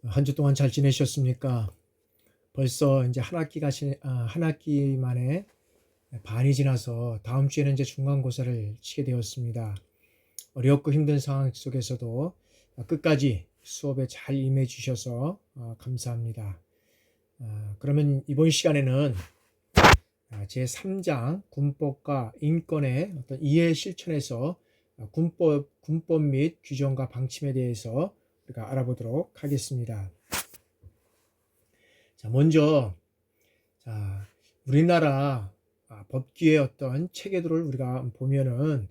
한 주 동안 잘 지내셨습니까? 벌써 이제 한 학기 만에 반이 지나서 다음 주에는 이제 중간고사를 치게 되었습니다. 어렵고 힘든 상황 속에서도 끝까지 수업에 잘 임해 주셔서 감사합니다. 그러면 이번 시간에는 제 3장 군법과 인권의 어떤 이해 실천에서 군법 및 규정과 방침에 대해서 우리가 알아보도록 하겠습니다. 자, 먼저 우리나라 법규의 어떤 체계들을 우리가 보면은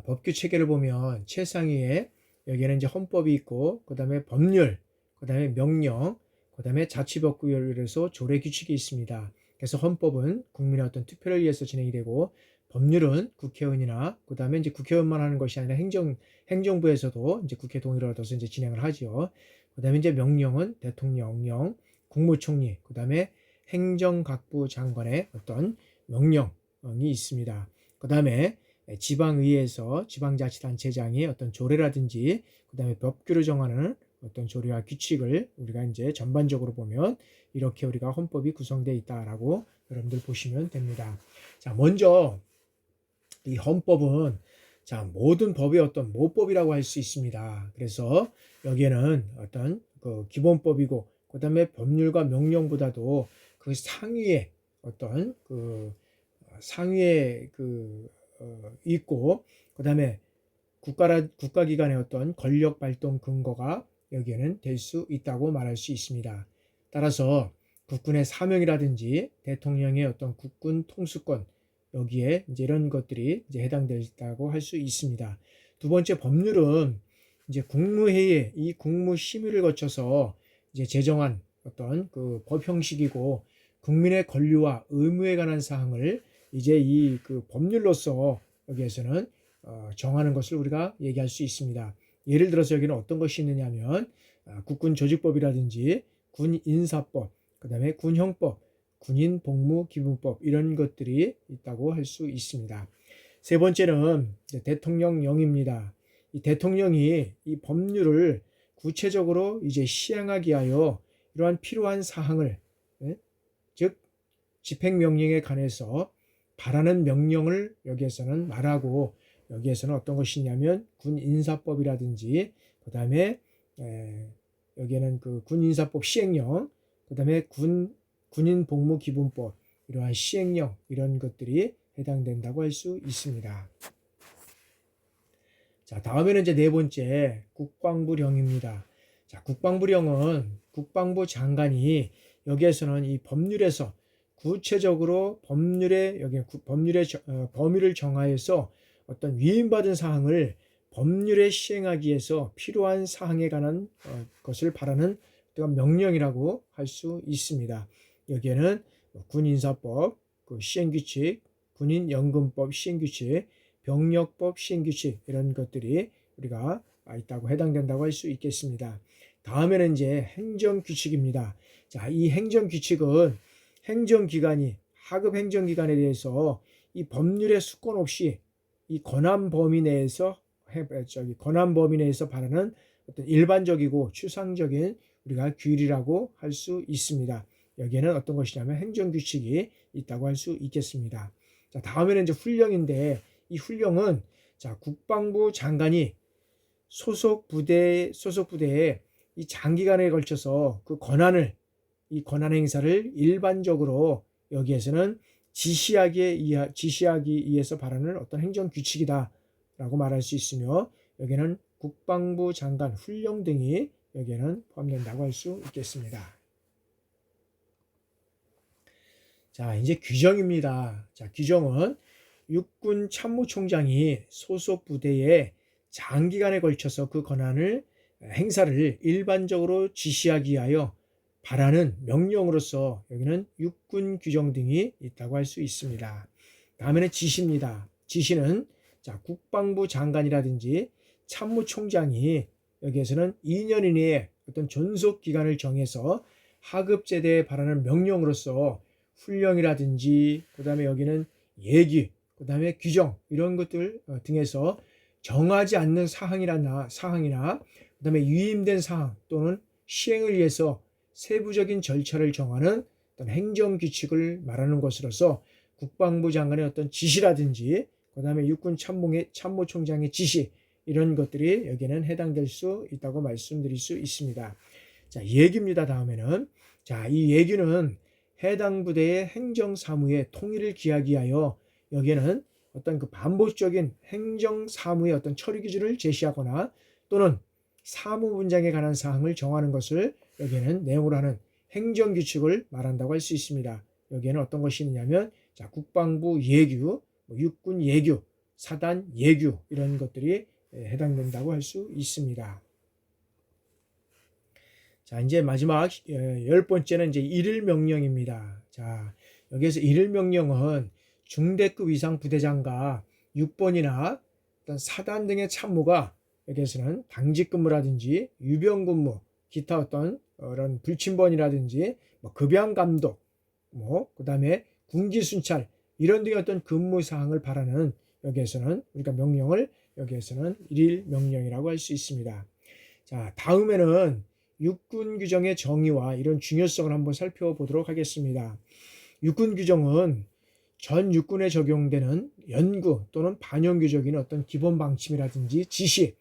법규 체계를 보면 최상위에 여기에는 이제 헌법이 있고 그 다음에 법률, 그 다음에 명령, 그 다음에 자치법규에서 조례 규칙이 있습니다. 그래서 헌법은 국민의 어떤 투표를 위해서 진행이 되고 법률은 국회의원이나 그 다음에 이제 국회의원만 하는 것이 아니라 행정부에서도 이제 국회 동의를 얻어서 이제 진행을 하죠. 그 다음에 이제 명령은 대통령령, 국무총리, 그 다음에 행정각부 장관의 어떤 명령이 있습니다. 그 다음에 지방의회에서 지방자치단체장이 어떤 조례라든지 그 다음에 법규를 정하는 어떤 조례와 규칙을 우리가 이제 전반적으로 보면 이렇게 우리가 헌법이 구성되어 있다라고 여러분들 보시면 됩니다. 자, 먼저 이 헌법은 모든 법의 어떤 모법이라고 할 수 있습니다. 그래서 여기에는 어떤 그 기본법이고 그 다음에 법률과 명령보다도 그 상위에 어떤 그 상위에 있고 그 다음에 국가기관의 어떤 권력 발동 근거가 여기에는 될 수 있다고 말할 수 있습니다. 따라서 국군의 사명이라든지 대통령의 어떤 국군 통수권 여기에 이제 이런 것들이 이제 해당된다고 할 수 있습니다. 두 번째 법률은 이제 국무회의 이 국무심의를 거쳐서 이제 제정한 어떤 그 법 형식이고 국민의 권리와 의무에 관한 사항을 이제 이 그 법률로서 여기에서는 정하는 것을 우리가 얘기할 수 있습니다. 예를 들어서 여기는 어떤 것이 있느냐면 국군 조직법이라든지 군 인사법, 그 다음에 군형법, 군인 복무 기본법 이런 것들이 있다고 할 수 있습니다. 세 번째는 대통령령입니다. 이 대통령이 이 법률을 구체적으로 이제 시행하기 위하여 이러한 필요한 사항을 즉 집행명령에 관해서 바라는 명령을 여기에서는 말하고 여기에서는 어떤 것이 있냐면 군인사법이라든지 그 다음에 여기에는 그 군인사법 시행령 그 다음에 군인 복무 기본법 이러한 시행령 이런 것들이 해당된다고 할 수 있습니다. 자, 다음에는 이제 네 번째 국방부령입니다. 자, 국방부령은 국방부 장관이 여기에서는 이 법률에서 구체적으로 법률의 범위를 정하여서 어떤 위임받은 사항을 법률에 시행하기 위해서 필요한 사항에 관한 것을 바라는 명령이라고 할 수 있습니다. 여기에는 군인사법, 시행규칙, 군인연금법 시행규칙, 병력법 시행규칙 이런 것들이 우리가 있다고 해당된다고 할 수 있겠습니다. 다음에는 이제 행정규칙입니다. 자, 이 행정규칙은 행정기관이 하급 행정기관에 대해서 이 법률의 수권 없이 이 권한 범위 내에서 바라는 어떤 일반적이고 추상적인 우리가 규율이라고 할 수 있습니다. 여기에는 어떤 것이냐면 행정규칙이 있다고 할 수 있겠습니다. 자, 다음에는 이제 훈령인데 이 훈령은 국방부 장관이 소속 부대에 이 장기간에 걸쳐서 그 이 권한 행사를 일반적으로 여기에서는 지시하기 위해서 바라는 어떤 행정 규칙이다라고 말할 수 있으며 여기는 국방부 장관 훈령 등이 여기에는 포함된다고 할 수 있겠습니다. 자, 이제 규정입니다. 자, 규정은 육군 참모총장이 소속 부대에 장기간에 걸쳐서 그 권한을 행사를 일반적으로 지시하기 위하여 바라는 명령으로서 여기는 육군 규정 등이 있다고 할 수 있습니다. 다음에는 지시입니다. 지시는 국방부 장관이라든지 참모총장이 여기에서는 2년 이내에 어떤 존속 기간을 정해서 하급제대에 바라는 명령으로서 훈령이라든지 그 다음에 여기는 예기, 그 다음에 규정 이런 것들 등에서 정하지 않는 사항이나 그 다음에 위임된 사항 또는 시행을 위해서 세부적인 절차를 정하는 어떤 행정규칙을 말하는 것으로서 국방부 장관의 어떤 지시라든지 그다음에 육군 참모총장의 지시 이런 것들이 여기에는 해당될 수 있다고 말씀드릴 수 있습니다. 자, 예규입니다. 다음에는 자, 이 예규는 해당 부대의 행정사무의 통일을 기하기 위하여 여기에는 어떤 그 반복적인 행정사무의 어떤 처리 기준을 제시하거나 또는 사무분장에 관한 사항을 정하는 것을 여기에는 내용으로 하는 행정규칙을 말한다고 할 수 있습니다. 여기에는 어떤 것이 있냐면 자, 국방부 예규, 육군 예규, 사단 예규 이런 것들이 해당된다고 할 수 있습니다. 자, 이제 마지막 10번째는 이제 일일 명령입니다. 자, 여기에서 일일 명령은 중대급 이상 부대장과 6번이나 어떤 사단 등의 참모가 여기에서는 당직 근무라든지 유병 근무, 기타 어떤 그런 불침번이라든지 급양 감독, 그다음에 군기 순찰 이런 등의 어떤 근무 사항을 바라는 여기에서는 우리가 명령을 여기에서는 일일 명령이라고 할 수 있습니다. 자, 다음에는 육군 규정의 정의와 이런 중요성을 한번 살펴보도록 하겠습니다. 육군 규정은 전 육군에 적용되는 연구 또는 반영규적인 어떤 기본 방침이라든지 지시,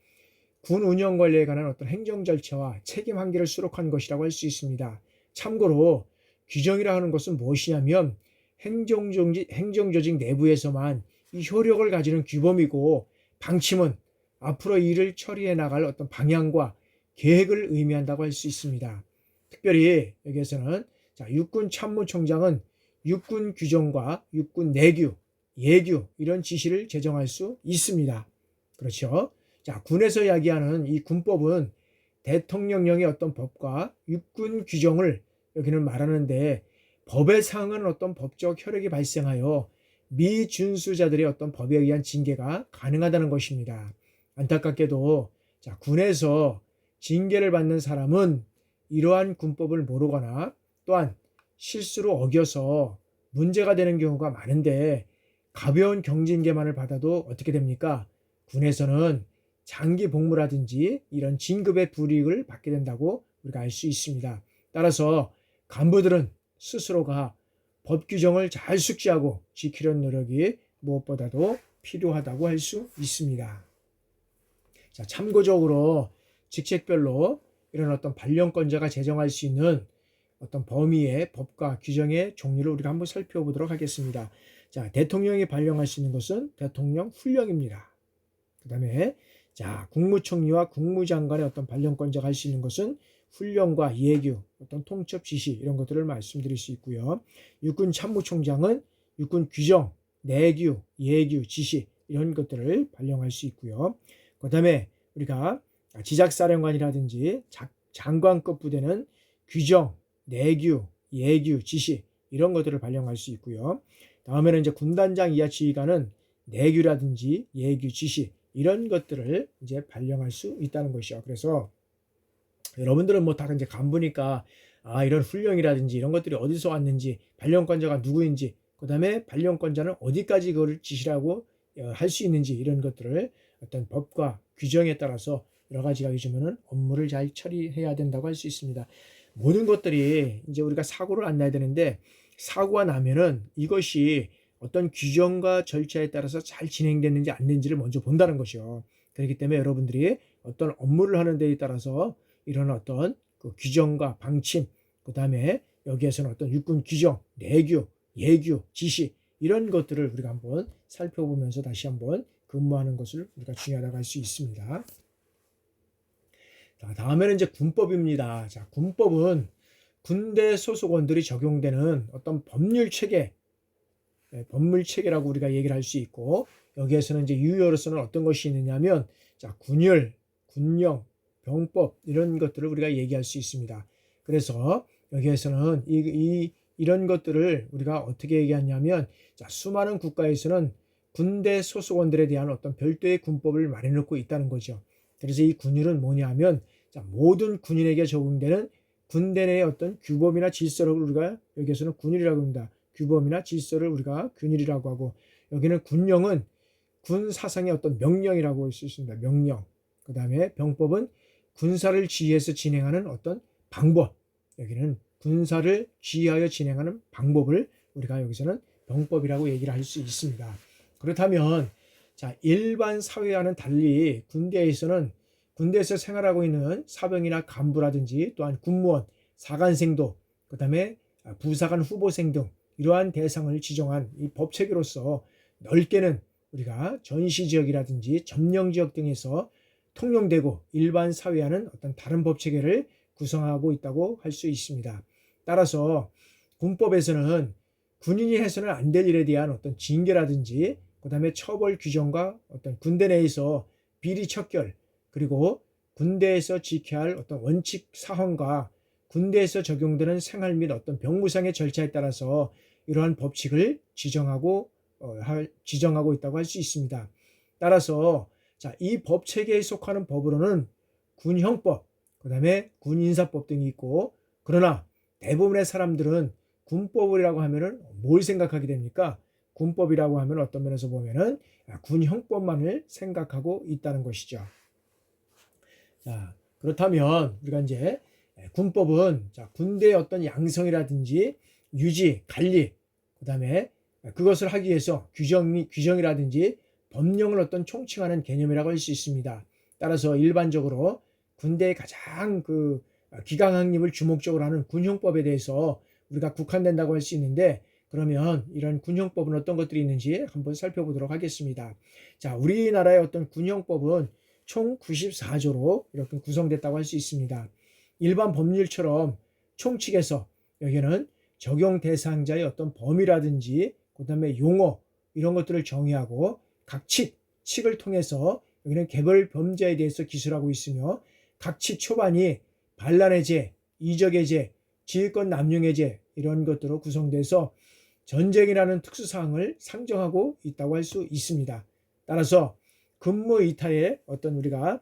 군 운영 관리에 관한 어떤 행정 절차와 책임 한계를 수록한 것이라고 할 수 있습니다. 참고로 규정이라 하는 것은 무엇이냐면 행정조직 내부에서만 이 효력을 가지는 규범이고 방침은 앞으로 일을 처리해 나갈 어떤 방향과 계획을 의미한다고 할 수 있습니다. 특별히 여기에서는 자, 육군 참모총장은 육군 규정과 육군 내규, 예규 이런 지시를 제정할 수 있습니다. 그렇죠? 자, 군에서 이야기하는 이 군법은 대통령령의 어떤 법과 육군 규정을 여기는 말하는데 법에 상응하는 어떤 법적 혈액이 발생하여 미준수자들의 어떤 법에 의한 징계가 가능하다는 것입니다. 안타깝게도 자, 군에서 징계를 받는 사람은 이러한 군법을 모르거나 또한 실수로 어겨서 문제가 되는 경우가 많은데 가벼운 경징계만을 받아도 어떻게 됩니까? 군에서는 장기 복무라든지 이런 진급의 불이익을 받게 된다고 우리가 알 수 있습니다. 따라서 간부들은 스스로가 법 규정을 잘 숙지하고 지키려는 노력이 무엇보다도 필요하다고 할 수 있습니다. 자, 참고적으로 직책별로 이런 어떤 발령권자가 제정할 수 있는 어떤 범위의 법과 규정의 종류를 우리가 한번 살펴보도록 하겠습니다. 자, 대통령이 발령할 수 있는 것은 대통령 훈령입니다. 그 다음에 자, 국무총리와 국무장관의 어떤 발령권자가 할 수 있는 것은 훈령과 예규, 어떤 통첩 지시 이런 것들을 말씀드릴 수 있고요. 육군 참모총장은 육군 규정, 내규, 예규, 지시 이런 것들을 발령할 수 있고요. 그 다음에 우리가 지작사령관이라든지 장관급 부대는 규정, 내규, 예규, 지시 이런 것들을 발령할 수 있고요. 다음에는 이제 군단장 이하 지휘관은 내규라든지 예규, 지시 이런 것들을 이제 발령할 수 있다는 것이죠. 그래서 여러분들은 뭐 다 이제 간부니까 이런 훈령이라든지 이런 것들이 어디서 왔는지 발령권자가 누구인지 그 다음에 발령권자는 어디까지 그걸 지시라고 할 수 있는지 이런 것들을 어떤 법과 규정에 따라서 여러 가지가 요즘에는 업무를 잘 처리해야 된다고 할 수 있습니다. 모든 것들이 이제 우리가 사고를 안 나야 되는데 사고가 나면은 이것이 어떤 규정과 절차에 따라서 잘 진행됐는지 안 됐는지를 먼저 본다는 것이요. 그렇기 때문에 여러분들이 어떤 업무를 하는 데에 따라서 이런 어떤 그 규정과 방침, 그 다음에 여기에서는 어떤 육군 규정, 내규, 예규, 지시 이런 것들을 우리가 한번 살펴보면서 다시 한번 근무하는 것을 우리가 중요하다고 할 수 있습니다. 자, 다음에는 이제 군법입니다. 자, 군법은 군대 소속원들이 적용되는 어떤 법률 체계, 법률 체계라고 우리가 얘기를 할 수 있고 여기에서는 이제 유효로서는 어떤 것이 있느냐면 자, 군율, 군령, 병법 이런 것들을 우리가 얘기할 수 있습니다. 그래서 여기에서는 이런 것들을 우리가 어떻게 얘기하냐면 자, 수많은 국가에서는 군대 소속원들에 대한 어떤 별도의 군법을 마련해놓고 있다는 거죠. 그래서 이 군율은 뭐냐면 자, 모든 군인에게 적용되는 군대 내의 어떤 규범이나 질서를 우리가 여기에서는 군율이라고 합니다. 규범이나 질서를 우리가 균율이라고 하고 여기는 군령은 군 사상의 어떤 명령이라고 할 수 있습니다. 명령. 그 다음에 병법은 군사를 지휘해서 진행하는 어떤 방법, 여기는 군사를 지휘하여 진행하는 방법을 우리가 여기서는 병법이라고 얘기를 할 수 있습니다. 그렇다면 자, 일반 사회와는 달리 군대에서 생활하고 있는 사병이나 간부라든지 또한 군무원, 사관생도, 그 다음에 부사관 후보생 등 이러한 대상을 지정한 이 법체계로서 넓게는 우리가 전시지역이라든지 점령지역 등에서 통용되고 일반 사회와는 어떤 다른 법체계를 구성하고 있다고 할 수 있습니다. 따라서 군법에서는 군인이 해서는 안 될 일에 대한 어떤 징계라든지 그 다음에 처벌 규정과 어떤 군대 내에서 비리 척결, 그리고 군대에서 지켜야 할 어떤 원칙 사항과 군대에서 적용되는 생활 및 어떤 병무상의 절차에 따라서 이러한 법칙을 지정하고 있다고 할 수 있습니다. 따라서 자, 이 법 체계에 속하는 법으로는 군형법, 그 다음에 군인사법 등이 있고, 그러나 대부분의 사람들은 군법이라고 하면은 뭘 생각하게 됩니까? 군법이라고 하면 어떤 면에서 보면은 군형법만을 생각하고 있다는 것이죠. 자, 그렇다면 우리가 이제 군법은 자, 군대의 어떤 양성이라든지 유지, 관리, 그 다음에 그것을 하기 위해서 규정이라든지 법령을 어떤 총칭하는 개념이라고 할 수 있습니다. 따라서 일반적으로 군대의 가장 기강 확립을 주목적으로 하는 군형법에 대해서 우리가 국한된다고 할 수 있는데, 그러면 이런 군형법은 어떤 것들이 있는지 한번 살펴보도록 하겠습니다. 자, 우리나라의 어떤 군형법은 총 94조로 이렇게 구성됐다고 할 수 있습니다. 일반 법률처럼 총칙에서 여기는 적용 대상자의 어떤 범위라든지 그 다음에 용어 이런 것들을 정의하고 각 칙을 통해서 여기는 개별 범죄에 대해서 기술하고 있으며, 각 칙 초반이 반란해제, 이적해제, 지휘권 남용해제 이런 것들로 구성돼서 전쟁이라는 특수사항을 상정하고 있다고 할 수 있습니다. 따라서 근무 이탈의 어떤 우리가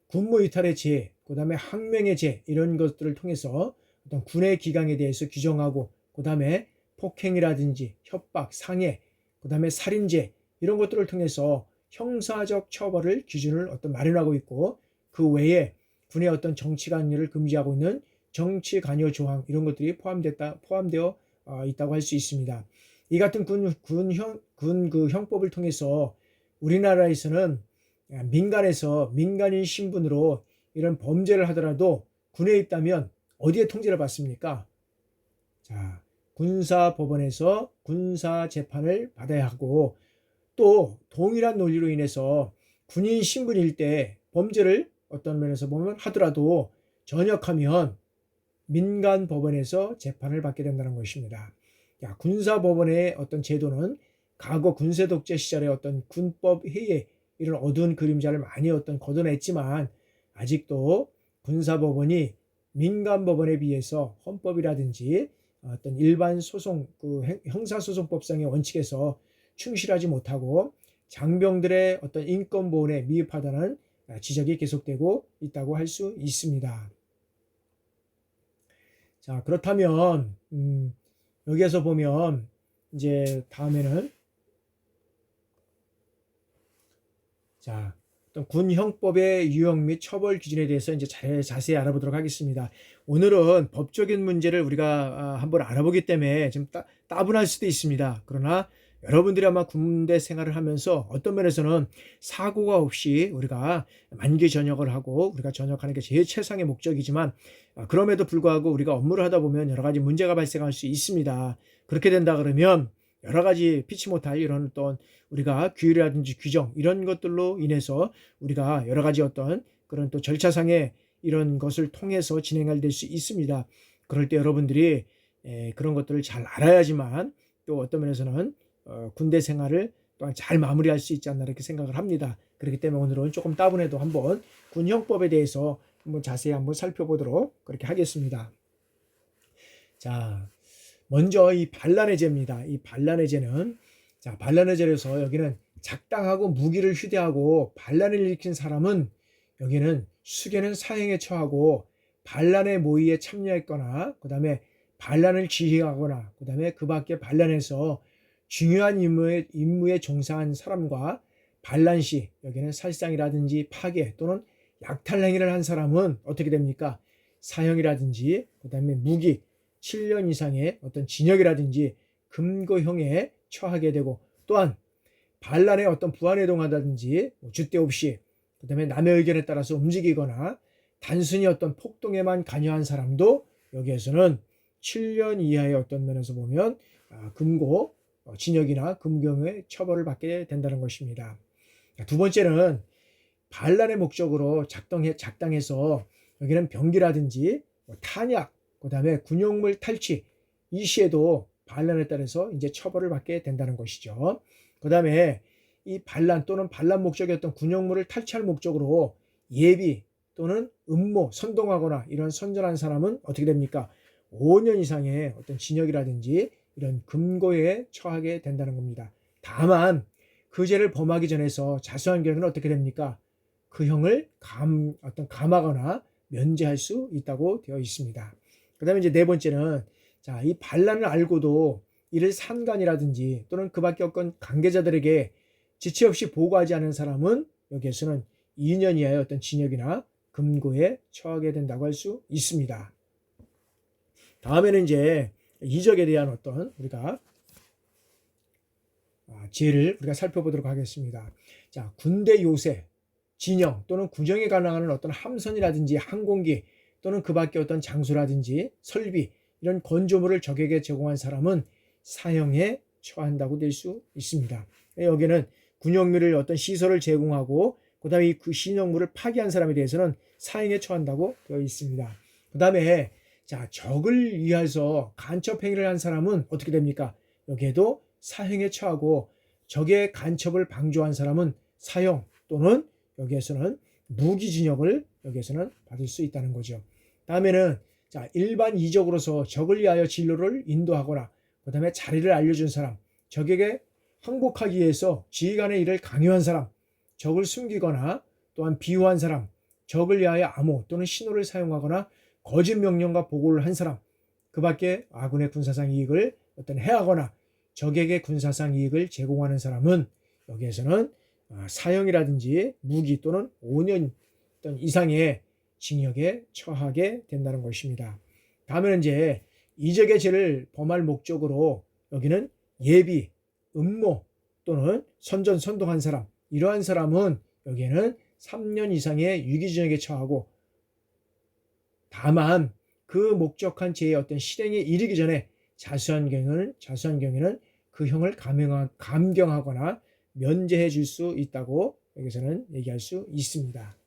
군무 이탈의 죄, 그 다음에 항명의 죄 이런 것들을 통해서 어떤 군의 기강에 대해서 규정하고, 그 다음에 폭행이라든지 협박, 상해, 그 다음에 살인죄 이런 것들을 통해서 형사적 처벌을 기준을 어떤 마련하고 있고, 그 외에 군의 어떤 정치 관여를 금지하고 있는 정치 관여 조항 이런 것들이 포함되어 있다고 할 수 있습니다. 이 같은 그 형법을 통해서 우리나라에서는 민간인 신분으로 이런 범죄를 하더라도 군에 있다면 어디에 통제를 받습니까? 자, 군사법원에서 군사재판을 받아야 하고, 또 동일한 논리로 인해서 군인 신분일 때 범죄를 어떤 면에서 보면 하더라도 전역하면 민간 법원에서 재판을 받게 된다는 것입니다. 군사법원의 어떤 제도는 과거 군세 독재 시절의 어떤 군법 회의 이런 어두운 그림자를 많이 걷어냈지만, 아직도 군사법원이 민간법원에 비해서 헌법이라든지 어떤 일반 소송, 형사소송법상의 원칙에서 충실하지 못하고 장병들의 어떤 인권보호에 미흡하다는 지적이 계속되고 있다고 할 수 있습니다. 자, 그렇다면 여기에서 보면 이제 다음에는 자, 어떤 군형법의 유형 및 처벌 기준에 대해서 이제 자세히 알아보도록 하겠습니다. 오늘은 법적인 문제를 우리가 한번 알아보기 때문에 좀 따분할 수도 있습니다. 그러나 여러분들이 아마 군대 생활을 하면서 어떤 면에서는 사고가 없이 우리가 만기 전역을 하고 우리가 전역하는 게 제일 최상의 목적이지만, 그럼에도 불구하고 우리가 업무를 하다 보면 여러 가지 문제가 발생할 수 있습니다. 그렇게 된다 그러면 여러 가지 피치 못할 이런 어떤 우리가 규율이라든지 규정 이런 것들로 인해서 우리가 여러 가지 어떤 그런 또 절차상의 이런 것을 통해서 진행할 수 있습니다. 그럴 때 여러분들이 그런 것들을 잘 알아야지만 또 어떤 면에서는 군대 생활을 또한 잘 마무리할 수 있지 않나 이렇게 생각을 합니다. 그렇기 때문에 오늘은 조금 따분해도 한번 군형법에 대해서 한번 자세히 한번 살펴보도록 그렇게 하겠습니다. 자, 먼저 이 반란의 죄입니다. 이 반란의 죄는 자, 반란의 죄로서 여기는 작당하고 무기를 휴대하고 반란을 일으킨 사람은 여기는 수개는 사형에 처하고 반란의 모의에 참여했거나 그 다음에 반란을 지휘하거나 그 다음에 그 밖에 반란에서 중요한 임무에 종사한 사람과 반란 시 여기는 살상이라든지 파괴 또는 약탈 행위를 한 사람은 어떻게 됩니까? 사형이라든지 그다음에 무기 7년 이상의 어떤 징역이라든지 금고형에 처하게 되고, 또한 반란에 어떤 부안해동하다든지 줏대 없이 그다음에 남의 의견에 따라서 움직이거나 단순히 어떤 폭동에만 관여한 사람도 여기에서는 7년 이하의 어떤 면에서 보면 금고 징역이나 금경의 처벌을 받게 된다는 것입니다. 두 번째는 반란의 목적으로 작당해서 여기는 병기라든지 탄약, 그다음에 군용물 탈취, 이 시에도 반란에 따라서 이제 처벌을 받게 된다는 것이죠. 그다음에 이 반란 또는 반란 목적이었던 군용물을 탈취할 목적으로 예비 또는 음모, 선동하거나 이런 선전한 사람은 어떻게 됩니까? 5년 이상의 어떤 징역이라든지 이런 금고에 처하게 된다는 겁니다. 다만 그 죄를 범하기 전에서 자수한 경우는 어떻게 됩니까? 그 형을 감하거나 면제할 수 있다고 되어 있습니다. 그 다음에 이제 네 번째는, 자, 이 반란을 알고도 이를 산간이라든지 또는 그 밖에 어떤 관계자들에게 지체 없이 보고하지 않은 사람은 여기에서는 2년 이하의 어떤 징역이나 금고에 처하게 된다고 할 수 있습니다. 다음에는 이제 이적에 대한 어떤 우리가 죄를 우리가 살펴보도록 하겠습니다. 자, 군대 요새, 진영 또는 군정에 관한 어떤 함선이라든지 항공기 또는 그 밖에 어떤 장소라든지 설비, 이런 건조물을 적에게 제공한 사람은 사형에 처한다고 될 수 있습니다. 여기는 군용물을 어떤 시설을 제공하고 그다음에 그 신용물을 파기한 사람에 대해서는 사형에 처한다고 되어 있습니다. 그다음에 자, 적을 위해서 간첩 행위를 한 사람은 어떻게 됩니까? 여기에도 사형에 처하고, 적의 간첩을 방조한 사람은 사형 또는 여기에서는 무기징역을 여기에서는 받을 수 있다는 거죠. 다음에는 자, 일반 이적으로서 적을 위하여 진로를 인도하거나 그다음에 자리를 알려준 사람, 적에게 항복하기 위해서 지휘관의 일을 강요한 사람, 적을 숨기거나 또한 비호한 사람, 적을 위하여 암호 또는 신호를 사용하거나 거짓 명령과 보고를 한 사람, 그 밖에 아군의 군사상 이익을 어떤 해하거나 적에게 군사상 이익을 제공하는 사람은 여기에서는 사형이라든지 무기 또는 5년 이상의 징역에 처하게 된다는 것입니다. 다음에는 이제 이적의 죄를 범할 목적으로 여기는 예비, 음모 또는 선전, 선동한 사람, 이러한 사람은 여기에는 3년 이상의 유기징역에 처하고, 다만 그 목적한 죄의 어떤 실행에 이르기 전에 자수한 경우에는 그 형을 감경하거나 면제해 줄 수 있다고 여기서는 얘기할 수 있습니다.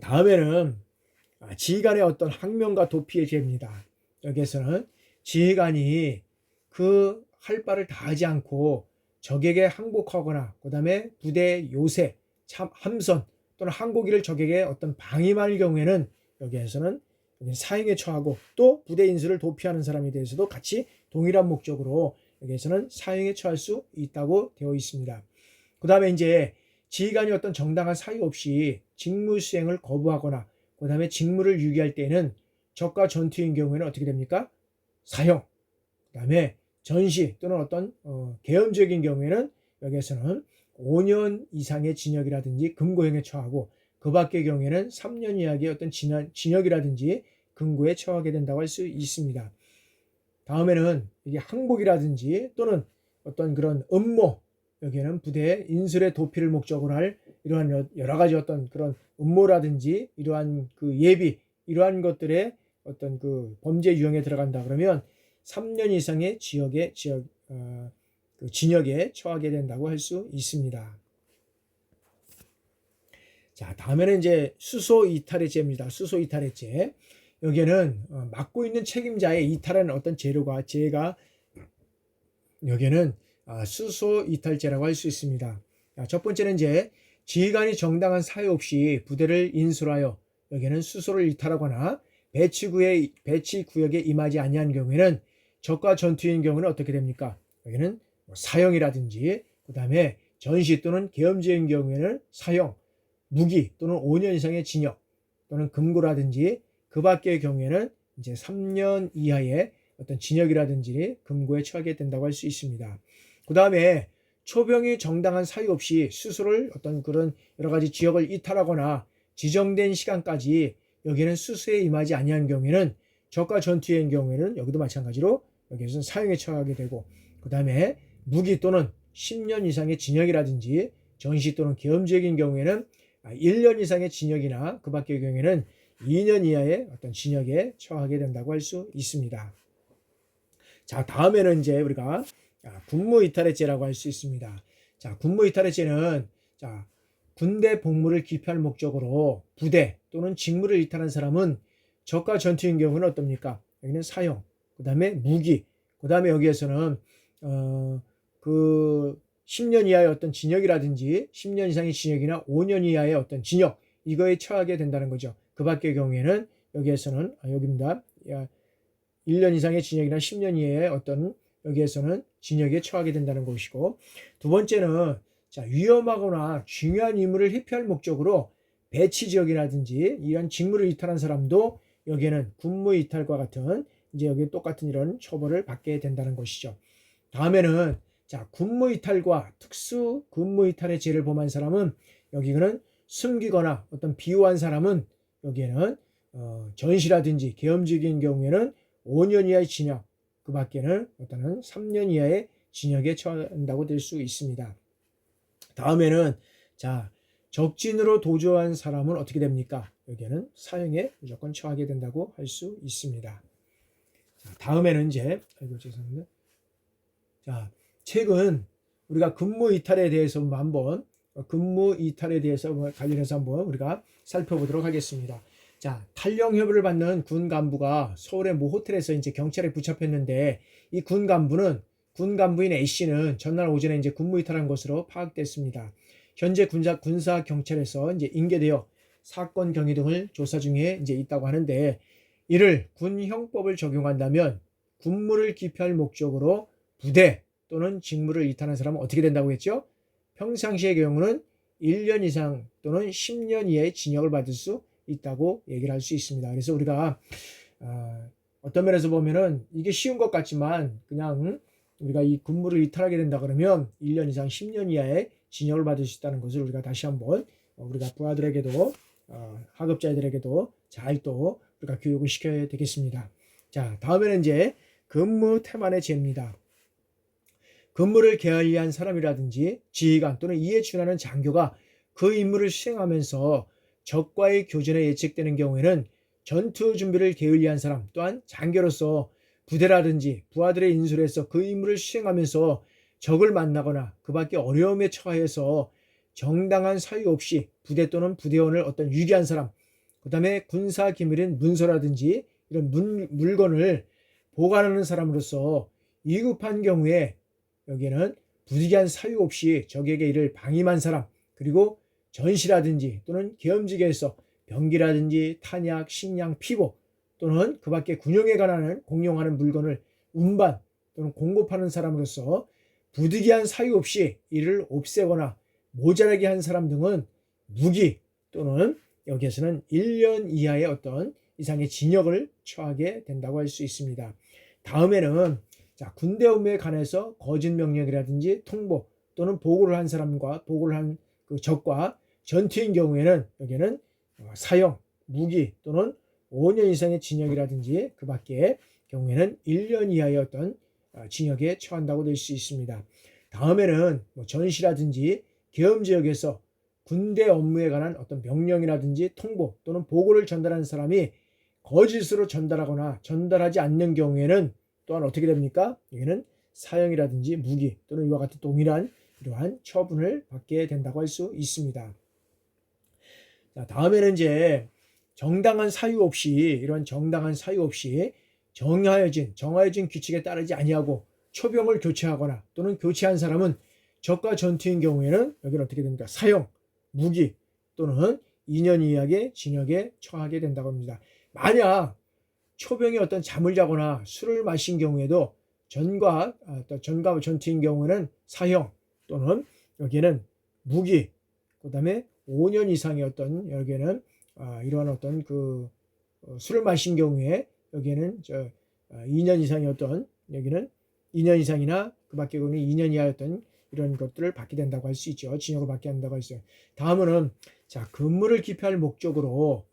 다음에는 지휘관의 어떤 항명과 도피의 죄입니다. 여기에서는 지휘관이 그 할 바를 다하지 않고 적에게 항복하거나 그 다음에 부대 요새, 함선 또는 항공기를 적에게 어떤 방임할 경우에는 여기에서는 사형에 처하고, 또 부대 인수를 도피하는 사람에 대해서도 같이 동일한 목적으로 여기에서는 사형에 처할 수 있다고 되어 있습니다. 그 다음에 이제 지휘관이 어떤 정당한 사유 없이 직무 수행을 거부하거나 그 다음에 직무를 유기할 때에는 적과 전투인 경우에는 어떻게 됩니까? 사형. 그 다음에 전시 또는 어떤 계엄적인 경우에는 여기에서는 5년 이상의 징역이라든지 금고형에 처하고, 그 밖의 경우에는 3년 이하의 어떤 징역이라든지 금고에 처하게 된다고 할 수 있습니다. 다음에는 이게 항복이라든지 또는 어떤 그런 음모, 여기에는 부대의 인술의 도피를 목적으로 할 이러한 여러 가지 어떤 그런 음모라든지 이러한 그 예비, 이러한 것들의 어떤 그 범죄 유형에 들어간다 그러면 3년 이상의 징역에 처하게 된다고 할 수 있습니다. 자, 다음에는 이제 수소 이탈의 죄입니다. 수소 이탈의 죄. 여기에는 맡고 있는 책임자의 이탈하는 어떤 죄가 여기에는 수소 이탈죄라고 할 수 있습니다. 첫 번째는 이제 지휘관이 정당한 사유 없이 부대를 인수하여 여기에는 수소를 이탈하거나 배치 구역에 임하지 아니한 경우에는 적과 전투인 경우는 어떻게 됩니까? 여기는 사형이라든지 그 다음에 전시 또는 계엄죄인 경우에는 사형, 무기 또는 5년 이상의 징역 또는 금고라든지 그 밖의 경우에는 이제 3년 이하의 어떤 징역이라든지 금고에 처하게 된다고 할 수 있습니다. 그 다음에 초병이 정당한 사유 없이 스스로를 어떤 그런 여러 가지 지역을 이탈하거나 지정된 시간까지 여기에는 수수에 임하지 아니한 경우에는 적과 전투의 경우에는 여기도 마찬가지로 여기에서는 사형에 처하게 되고, 그 다음에 무기 또는 10년 이상의 징역이라든지 전시 또는 계엄적인 경우에는 1년 이상의 징역이나 그 밖의 경우에는 2년 이하의 어떤 징역에 처하게 된다고 할 수 있습니다. 자, 다음에는 이제 우리가 군무이탈의죄라고 할 수 있습니다. 자, 군무이탈의죄는 자, 군대 복무를 기피할 목적으로 부대 또는 직무를 이탈한 사람은 적과 전투인 경우는 어떻습니까? 여기는 사형, 그 다음에 무기, 그 다음에 여기에서는 그 10년 이하의 어떤 징역이라든지 10년 이상의 징역이나 5년 이하의 어떤 징역, 이거에 처하게 된다는 거죠. 그 밖의 경우에는 여기에서는 여기입니다. 1년 이상의 징역이나 10년 이하의 어떤 여기에서는 징역에 처하게 된다는 것이고, 두 번째는 자, 위험하거나 중요한 임무를 회피할 목적으로 배치 지역이라든지 이런 직무를 이탈한 사람도 여기에는 군무 이탈과 같은 이제 여기 똑같은 이런 처벌을 받게 된다는 것이죠. 다음에는 자, 군무 이탈과 특수 군무 이탈의 죄를 범한 사람은 여기는 숨기거나 어떤 비호한 사람은 여기에는 전시라든지 계엄직인 경우에는 5년 이하의 징역, 그 밖에는 어떤 3년 이하의 징역에 처한다고 될 수 있습니다. 다음에는 자, 적진으로 도주한 사람은 어떻게 됩니까? 여기에는 사형에 무조건 처하게 된다고 할 수 있습니다. 자, 다음에는 이제 죄송합니다. 자, 최근 우리가 근무 이탈에 대해서 한번 관련해서 한번 우리가 살펴보도록 하겠습니다. 자, 탈영 협의를 받는 군 간부가 서울의 모 호텔에서 이제 경찰에 붙잡혔는데, 이 군 간부인 A 씨는 전날 오전에 이제 군무 이탈한 것으로 파악됐습니다. 현재 군사 경찰에서 이제 인계되어 사건 경위 등을 조사 중에 이제 있다고 하는데, 이를 군 형법을 적용한다면 군무를 기피할 목적으로 부대 또는 직무를 이탈한 사람은 어떻게 된다고 했죠? 평상시의 경우는 1년 이상 또는 10년 이하의 징역을 받을 수 있다고 얘기를 할 수 있습니다. 그래서 우리가 어떤 면에서 보면은 이게 쉬운 것 같지만, 그냥 우리가 이 군무를 이탈하게 된다 그러면 1년 이상 10년 이하의 징역을 받을 수 있다는 것을 우리가 다시 한번 우리가 부하들에게도 하급자들에게도 잘 또 우리가 교육을 시켜야 되겠습니다. 자, 다음에는 이제 근무 태만의 죄입니다. 근무를 게을리한 사람이라든지 지휘관 또는 이에 준하는 장교가 그 임무를 수행하면서 적과의 교전에 예측되는 경우에는 전투 준비를 게을리한 사람 또한 장교로서 부대라든지 부하들의 인수를 해서 그 임무를 수행하면서 적을 만나거나 그 밖에 어려움에 처해서 정당한 사유 없이 부대 또는 부대원을 어떤 유기한 사람, 그 다음에 군사 기밀인 문서라든지 이런 물건을 보관하는 사람으로서 위급한 경우에 여기에는 부득이한 사유 없이 적에게 이를 방임한 사람, 그리고 전시라든지 또는 계엄직에서 병기라든지 탄약, 식량, 피고 또는 그 밖에 군용에 관한 공용하는 물건을 운반 또는 공급하는 사람으로서 부득이한 사유 없이 이를 없애거나 모자라게 한 사람 등은 무기 또는 여기에서는 1년 이하의 어떤 이상의 징역을 처하게 된다고 할 수 있습니다. 다음에는 자, 군대 업무에 관해서 거짓 명령이라든지 통보 또는 보고를 한 사람과 보고를 한 그 적과 전투인 경우에는 여기는 사형, 무기 또는 5년 이상의 징역이라든지 그 밖의 경우에는 1년 이하의 어떤 징역에 처한다고 될 수 있습니다. 다음에는 전시라든지 계엄 지역에서 군대 업무에 관한 어떤 명령이라든지 통보 또는 보고를 전달하는 사람이 거짓으로 전달하거나 전달하지 않는 경우에는 또한 어떻게 됩니까? 여기는 사형이라든지 무기 또는 이와 같은 동일한 이러한 처분을 받게 된다고 할 수 있습니다. 자, 다음에는 이제 정당한 사유 없이 이러한 정당한 사유 없이 정하여진 규칙에 따르지 아니하고 초병을 교체하거나 또는 교체한 사람은 적과 전투인 경우에는 여기는 어떻게 됩니까? 사형, 무기 또는 2년 이하의 징역에 처하게 된다고 합니다. 만약 초병이 어떤 잠을 자거나 술을 마신 경우에도 전과 전투인 경우에는 사형 또는 여기에는 무기, 그 다음에 5년 이상의 어떤 여기에는 이러한 어떤 그 술을 마신 경우에 여기에는 2년 이상의 어떤 여기는 2년 이상이나 그 밖에 보면 2년 이하였던 이런 것들을 받게 된다고 할 수 있죠. 징역을 받게 한다고 할 수 있어요. 다음은 자, 근무를 기피할 목적으로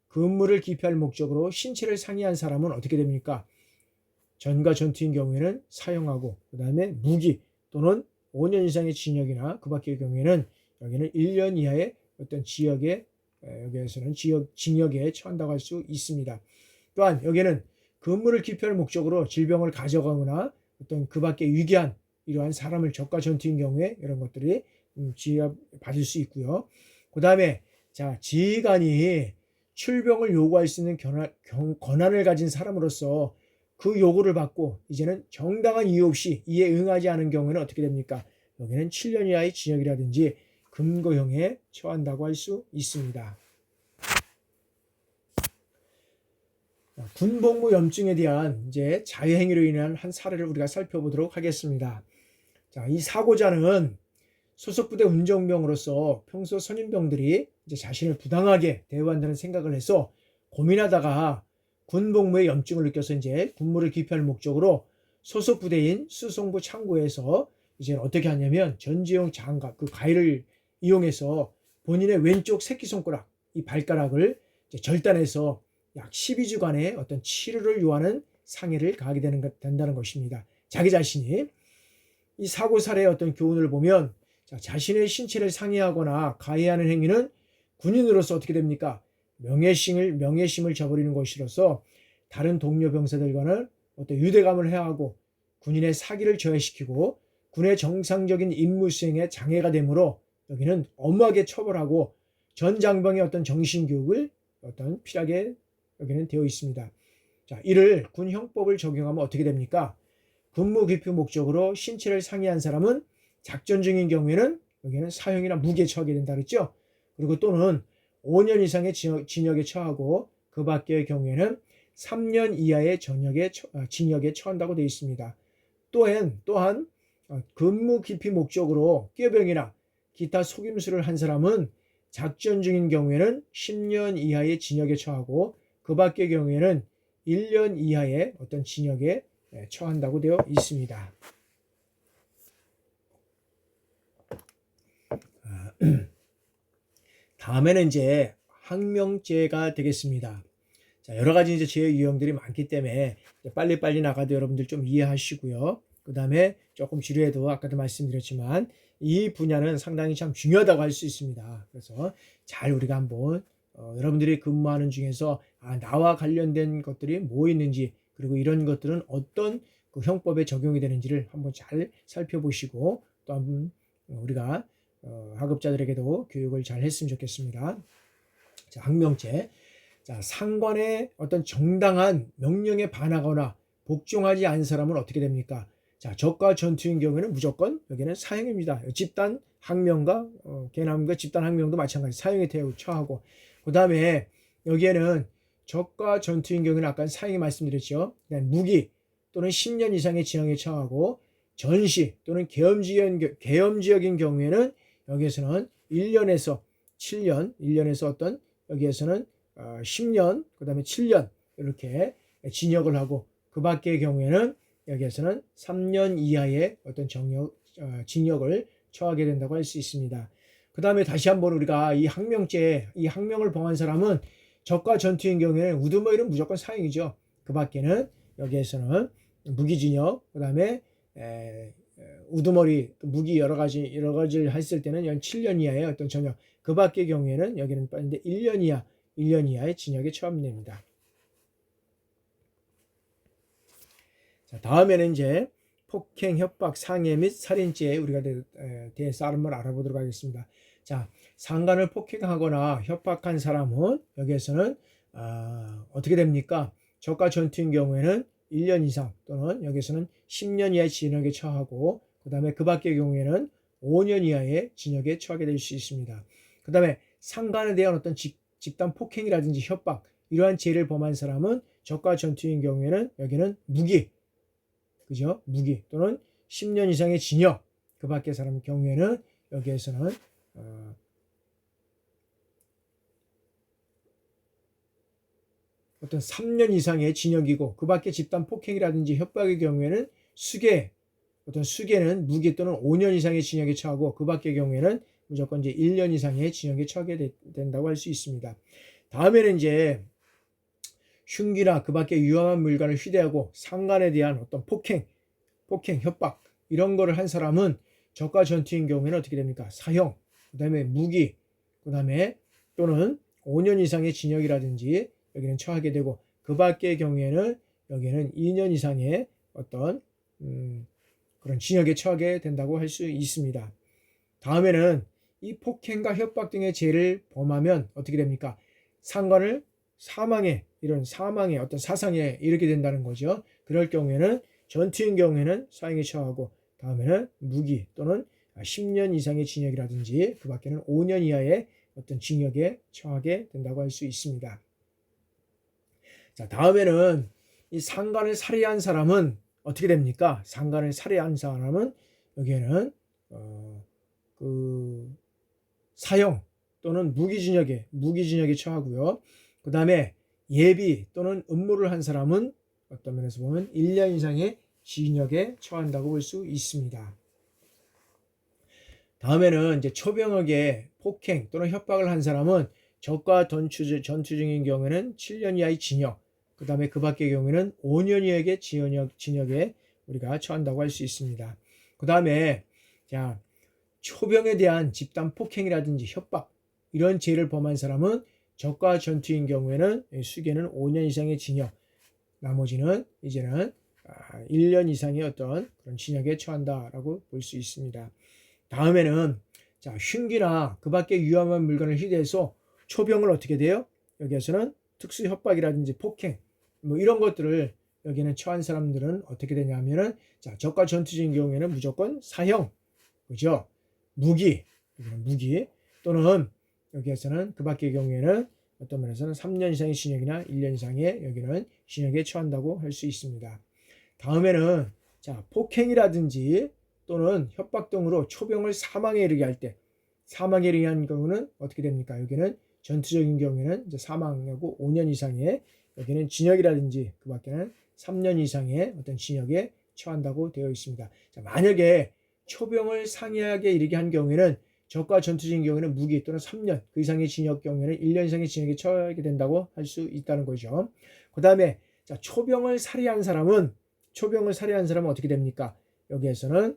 근무를 기피할 목적으로 신체를 상해한 사람은 어떻게 됩니까? 전과 전투인 경우에는 사형하고, 그 다음에 무기 또는 5년 이상의 징역이나 그 밖의 경우에는 여기는 1년 이하의 어떤 여기에서는 징역에 처한다고 할 수 있습니다. 또한 여기는 근무를 기피할 목적으로 질병을 가져가거나 어떤 그 밖에 위기한 이러한 사람을 적과 전투인 경우에 이런 것들이 받을 수 있고요. 그 다음에 자, 지휘관이 출병을 요구할 수 있는 권한을 가진 사람으로서 그 요구를 받고 이제는 정당한 이유 없이 이에 응하지 않은 경우에는 어떻게 됩니까? 여기는 7년 이하의 징역이라든지 금고형에 처한다고 할 수 있습니다. 군복무염증에 대한 이제 자해행위로 인한 한 사례를 우리가 살펴보도록 하겠습니다. 자, 이 사고자는 소속부대 운정병으로서 평소 선임병들이 이제 자신을 부당하게 대우한다는 생각을 해서 고민하다가 군복무의 염증을 느껴서 이제 군무를 기피할 목적으로 소속부대인 수송부 창고에서 이제 어떻게 하냐면 전지용 장갑, 그 가위를 이용해서 본인의 왼쪽 새끼손가락, 이 발가락을 이제 절단해서 약 12주간의 어떤 치료를 요하는 상해를 가하게 된다는 것입니다. 자기 자신이. 이 사고 사례의 어떤 교훈을 보면 자신의 신체를 상해하거나 가해하는 행위는 군인으로서 어떻게 됩니까? 명예심을 저버리는 것이로서 다른 동료 병사들과는 어떤 유대감을 해하고 군인의 사기를 저해시키고 군의 정상적인 임무 수행에 장애가 되므로 여기는 엄하게 처벌하고 전 장병의 어떤 정신교육을 어떤 필요하게 여기는 되어 있습니다. 자, 이를 군 형법을 적용하면 어떻게 됩니까? 근무 기피 목적으로 신체를 상해한 사람은 작전 중인 경우에는 여기는 사형이나 무기에 처하게 된다 그랬죠. 그리고 또는 5년 이상의 징역에 처하고 그 밖의 경우에는 3년 이하의 징역에 처한다고 되어 있습니다. 또한 근무 기피 목적으로 꾀병이나 기타 속임수를 한 사람은 작전 중인 경우에는 10년 이하의 징역에 처하고 그 밖의 경우에는 1년 이하의 어떤 징역에 처한다고 되어 있습니다. 다음에는 이제 항명죄가 되겠습니다. 자, 여러 가지 이제 죄의 유형들이 많기 때문에 빨리빨리 나가도 여러분들 좀 이해하시고요. 그 다음에 조금 지루해도 아까도 말씀드렸지만 이 분야는 상당히 참 중요하다고 할 수 있습니다. 그래서 잘 우리가 한번 여러분들이 근무하는 중에서 나와 관련된 것들이 뭐 있는지 그리고 이런 것들은 어떤 그 형법에 적용이 되는지를 한번 잘 살펴보시고 또 한번 우리가 하급자들에게도 교육을 잘 했으면 좋겠습니다. 자, 항명죄. 자, 상관의 어떤 정당한 명령에 반하거나 복종하지 않은 사람은 어떻게 됩니까? 자, 적과 전투인 경우에는 무조건 여기는 사형입니다. 집단 항명과 계남과 집단 항명도 마찬가지 사형에 처하고 그 다음에 여기에는 적과 전투인 경우에는 아까 사형이 말씀드렸죠. 무기 또는 10년 이상의 징역에 처하고 전시 또는 계엄지역인 경우에는 여기에서는 1년에서 7년, 1년에서 어떤 여기에서는 10년, 그 다음에 7년 이렇게 징역을 하고 그 밖의 경우에는 여기에서는 3년 이하의 어떤 징역을 처하게 된다고 할 수 있습니다. 그 다음에 다시 한번 우리가 이 항명을 범한 사람은 적과 전투인 경우에는 우두머리는 무조건 사형이죠. 그 밖에는 여기에서는 무기징역, 그 다음에 우두머리, 무기 여러 가지를 했을 때는 연 7년 이하의 어떤 전역, 그 밖의 경우에는 여기는 1년 이하의 징역에 처함됩니다. 자, 다음에는 이제 폭행, 협박, 상해 및 살인죄에 우리가 대해서 한번 알아보도록 하겠습니다. 자, 상관을 폭행하거나 협박한 사람은 여기에서는 어떻게 됩니까? 적과 전투인 경우에는 1년 이상 또는 여기서는 10년 이하의 징역에 처하고 그 다음에 그 밖의 경우에는 5년 이하의 징역에 처하게 될 수 있습니다. 그 다음에 상관에 대한 어떤 집단 폭행이라든지 협박 이러한 죄를 범한 사람은 적과 전투인 경우에는 여기는 무기 또는 10년 이상의 징역 그 밖의 사람 경우에는 여기에서는 어떤 3년 이상의 징역이고 그 밖에 집단 폭행이라든지 협박의 경우에는 수계는 무기 또는 5년 이상의 징역에 처하고 그 밖의 경우에는 무조건 이제 1년 이상의 징역에 처하게 된다고 할 수 있습니다. 다음에는 이제 흉기나 그 밖에 위험한 물건을 휴대하고 상관에 대한 어떤 폭행, 협박 이런 거를 한 사람은 적과 전투인 경우에는 어떻게 됩니까? 사형, 그 다음에 무기, 그 다음에 또는 5년 이상의 징역이라든지 여기는 처하게 되고, 그 밖의 경우에는 여기는 2년 이상의 어떤 그런 징역에 처하게 된다고 할 수 있습니다. 다음에는 이 폭행과 협박 등의 죄를 범하면 어떻게 됩니까? 상관을 이런 사망의 어떤 사상에 이르게 된다는 거죠. 그럴 경우에는 전투인 경우에는 사형에 처하고, 다음에는 무기 또는 10년 이상의 징역이라든지 그 밖에는 5년 이하의 어떤 징역에 처하게 된다고 할 수 있습니다. 자, 다음에는 이 상관을 살해한 사람은 어떻게 됩니까? 상관을 살해한 사람은 여기에는 그 사형 또는 무기징역에 처하고요. 그 다음에 예비 또는 음모를 한 사람은 어떤 면에서 보면 1년 이상의 징역에 처한다고 볼 수 있습니다. 다음에는 이제 초병에게 폭행 또는 협박을 한 사람은 적과 전투 중인 경우에는 7년 이하의 징역, 그 다음에 그 밖의 경우에는 5년 이하의 징역에 우리가 처한다고 할 수 있습니다. 그 다음에 자, 초병에 대한 집단 폭행이라든지 협박 이런 죄를 범한 사람은 적과 전투인 경우에는 수개는 5년 이상의 징역, 나머지는 이제는 1년 이상의 어떤 그런 징역에 처한다라고 볼 수 있습니다. 다음에는 자, 흉기나 그 밖의 위험한 물건을 휴대해서 초병을 어떻게 돼요? 여기에서는 특수 협박이라든지 폭행 뭐 이런 것들을 여기는 처한 사람들은 어떻게 되냐면은 자, 적과 전투 중인 경우에는 무조건 사형, 그죠? 무기 또는 여기에서는 그 밖의 경우에는 어떤 면에서는 3년 이상의 징역이나 1년 이상의 여기는 징역에 처한다고 할 수 있습니다. 다음에는 자, 폭행이라든지 또는 협박 등으로 초병을 사망에 이르게 할 때, 사망에 이르게 한 경우는 어떻게 됩니까? 여기는 전투적인 경우에는 이제 사망하고 5년 이상의 여기는 징역이라든지 그 밖에는 3년 이상의 어떤 징역에 처한다고 되어 있습니다. 자, 만약에 초병을 상해하게 이르게 한 경우에는 적과 전투적인 경우에는 무기 또는 3년 그 이상의 징역 경우에는 1년 이상의 징역에 처하게 된다고 할 수 있다는 거죠. 그 다음에 자, 초병을 살해한 사람은 어떻게 됩니까? 여기에서는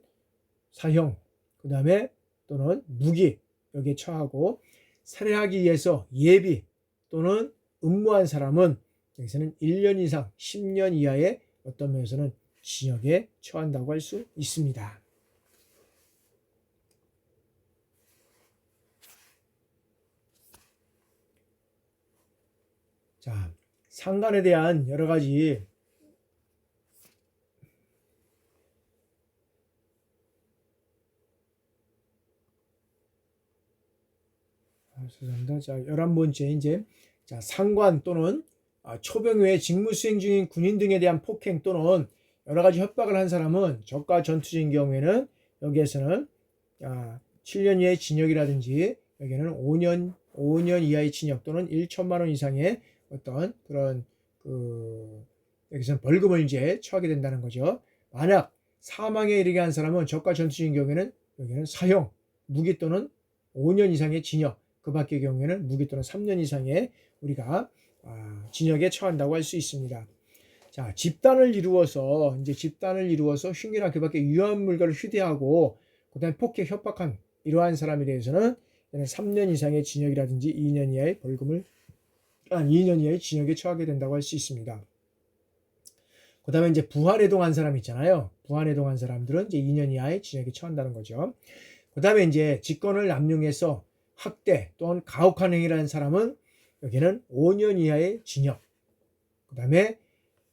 사형, 그 다음에 또는 무기 여기에 처하고, 살해하기 위해서 예비 또는 음모한 사람은 여기서는 1년 이상 10년 이하의 어떤 면에서는 징역에 처한다고 할 수 있습니다. 자, 상관에 대한 여러 가지 자, 11번째 이제 자, 상관 또는 초병 외에 직무 수행 중인 군인 등에 대한 폭행 또는 여러 가지 협박을 한 사람은 적과 전투 중인 경우에는 여기에서는 7년 이하의 징역이라든지 여기는 5년 이하의 징역 또는 1천만 원 이상의 어떤 그런 여기서는 벌금을 이제 처하게 된다는 거죠. 만약 사망에 이르게 한 사람은 적과 전투 중인 경우에는 여기는 사형, 무기 또는 5년 이상의 징역, 그 밖의 경우에는 무기 또는 3년 이상의 우리가 징역에 처한다고 할 수 있습니다. 자, 집단을 이루어서 흉기나 그 밖의 위험한 물건을 휴대하고 그다음에 폭행, 협박한 이러한 사람에 대해서는 3년 이상의 징역이라든지 2년 이하의 2년 이하의 징역에 처하게 된다고 할 수 있습니다. 그 다음에 이제 부활해동한 사람 있잖아요. 부활해동한 사람들은 이제 2년 이하의 징역에 처한다는 거죠. 그 다음에 이제 직권을 남용해서 학대 또는 가혹한 행위를 한 사람은 여기는 5년 이하의 징역. 그 다음에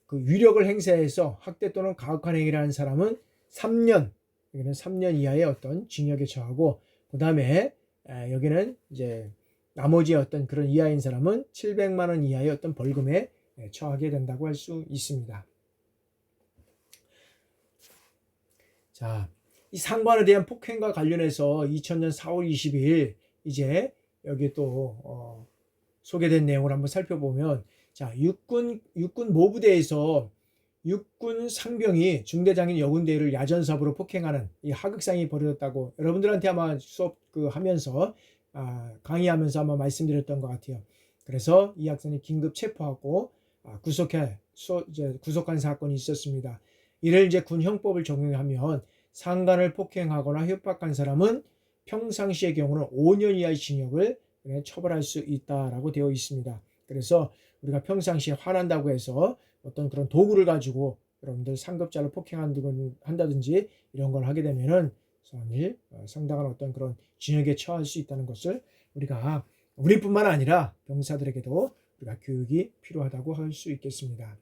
그 위력을 행사해서 학대 또는 가혹한 행위를 한 사람은 3년, 여기는 3년 이하의 어떤 징역에 처하고, 그 다음에 여기는 이제 나머지 어떤 그런 이하인 사람은 700만 원 이하의 어떤 벌금에 처하게 된다고 할 수 있습니다. 자, 이 상관에 대한 폭행과 관련해서 2000년 4월 20일 이제 여기 또 소개된 내용을 한번 살펴보면, 자, 육군 모부대에서 육군 상병이 중대장인 여군대위를 야전사부로 폭행하는 이 하극상이 벌어졌다고 여러분들한테 아마 수업 하면서 강의하면서 아마 말씀드렸던 것 같아요. 그래서 이 학생이 긴급 체포하고 구속한 사건이 있었습니다. 이를 이제 군 형법을 적용하면 상관을 폭행하거나 협박한 사람은 평상시의 경우는 5년 이하의 징역을 처벌할 수 있다라고 되어 있습니다. 그래서 우리가 평상시에 화난다고 해서 어떤 그런 도구를 가지고 여러분들 상급자를 폭행한다든지 이런 걸 하게 되면은 상당한 어떤 그런 징역에 처할 수 있다는 것을 우리뿐만 아니라 병사들에게도 우리가 교육이 필요하다고 할 수 있겠습니다.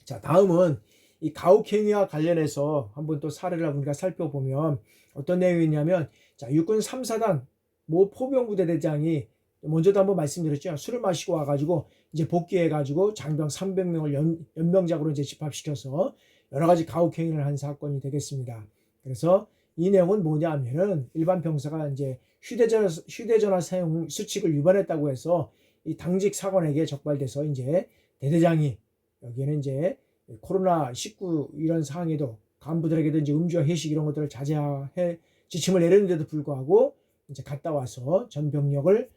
자, 다음은 이 가혹행위와 관련해서 한번 또 사례를 우리가 살펴보면 어떤 내용이냐면, 자, 육군 3사단 모 포병부대 대장이 먼저도 한번 말씀드렸죠. 술을 마시고 와가지고 이제 복귀해가지고 장병 300명을 연병작으로 이제 집합시켜서 여러 가지 가혹행위를 한 사건이 되겠습니다. 그래서 이 내용은 뭐냐 하면은 일반 병사가 이제 휴대전화 사용 수칙을 위반했다고 해서 이 당직 사관에게 적발돼서 이제 대대장이 여기에는 이제 코로나19 이런 상황에도 간부들에게도 이제 음주와 회식 이런 것들을 자제해 지침을 내렸는데도 불구하고 이제 갔다 와서 전 병력을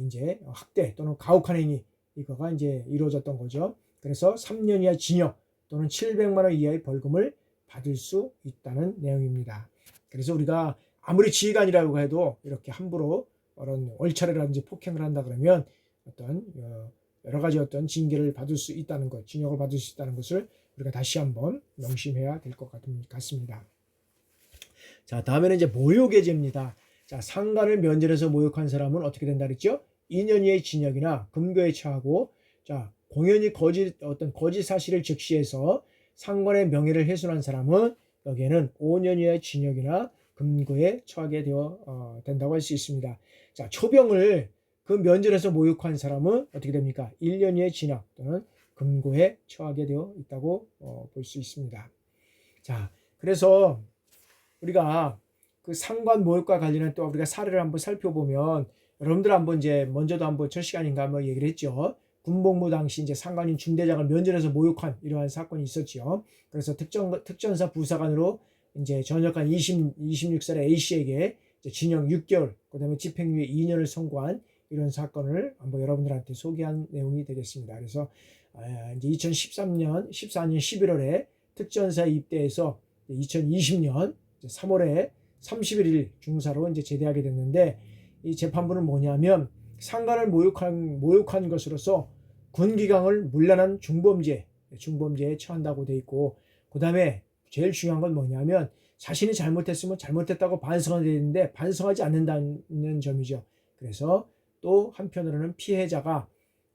이제 학대 또는 가혹한 행위 이거가 이제 이루어졌던 거죠. 그래서 3년 이하 징역 또는 700만 원 이하의 벌금을 받을 수 있다는 내용입니다. 그래서 우리가 아무리 지휘관이라고 해도 이렇게 함부로 그런 월차례라든지 폭행을 한다 그러면 어떤 여러 가지 어떤 징계를 받을 수 있다는 것, 징역을 받을 수 있다는 것을 우리가 다시 한번 명심해야 될 것 같습니다. 자, 다음에는 이제 모욕의 죄입니다. 자, 상관을 면전에서 모욕한 사람은 어떻게 된다 그랬죠? 2년 이하의 징역이나 금고에 처하고, 자, 공연히 어떤 거짓 사실을 적시해서 상관의 명예를 훼손한 사람은 여기에는 5년 이하의 징역이나 금고에 처하게 된다고 할 수 있습니다. 자, 초병을 그 면전에서 모욕한 사람은 어떻게 됩니까? 1년 이하의 징역 또는 금고에 처하게 되어 있다고 볼 수 있습니다. 자, 그래서 우리가 그 상관 모욕과 관련한 또 우리가 사례를 한번 살펴보면, 여러분들 한번 이제 먼저도 한번 첫 시간인가 한번 얘기를 했죠. 군복무 당시 이제 상관인 중대장을 면전에서 모욕한 이러한 사건이 있었죠. 그래서 특전사 부사관으로 이제 전역한 26살의 A씨에게 징역 6개월, 그다음에 집행유예 2년을 선고한 이런 사건을 한번 여러분들한테 소개한 내용이 되겠습니다. 그래서 이제 2014년 11월에 특전사에 입대해서 2020년 3월에 31일 중사로 이제 제대하게 됐는데, 이 재판부는 뭐냐면 상관을 모욕한 것으로서 군기강을 문란한 중범죄에 처한다고 돼 있고, 그 다음에 제일 중요한 건 뭐냐면 자신이 잘못했으면 잘못했다고 반성해야 되는데 반성하지 않는다는 점이죠. 그래서 또 한편으로는 피해자가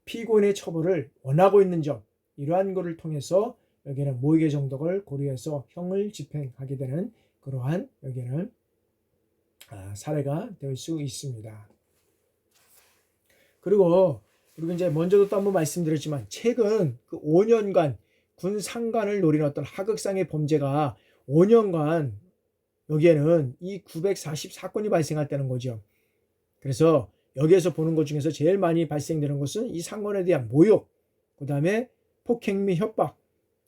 피고인의 처벌을 원하고 있는 점, 이러한 것을 통해서 여기에는 모욕의 정도를 고려해서 형을 집행하게 되는 그러한 여기에는 사례가 될 수 있습니다. 그리고 이제 먼저도 또 한번 말씀드렸지만 최근 그 5년간 군 상관을 노린 어떤 하극상의 범죄가 5년간 여기에는 이 944건이 발생했다는 거죠. 그래서 여기에서 보는 것 중에서 제일 많이 발생되는 것은 이 상관에 대한 모욕, 그 다음에 폭행 및 협박,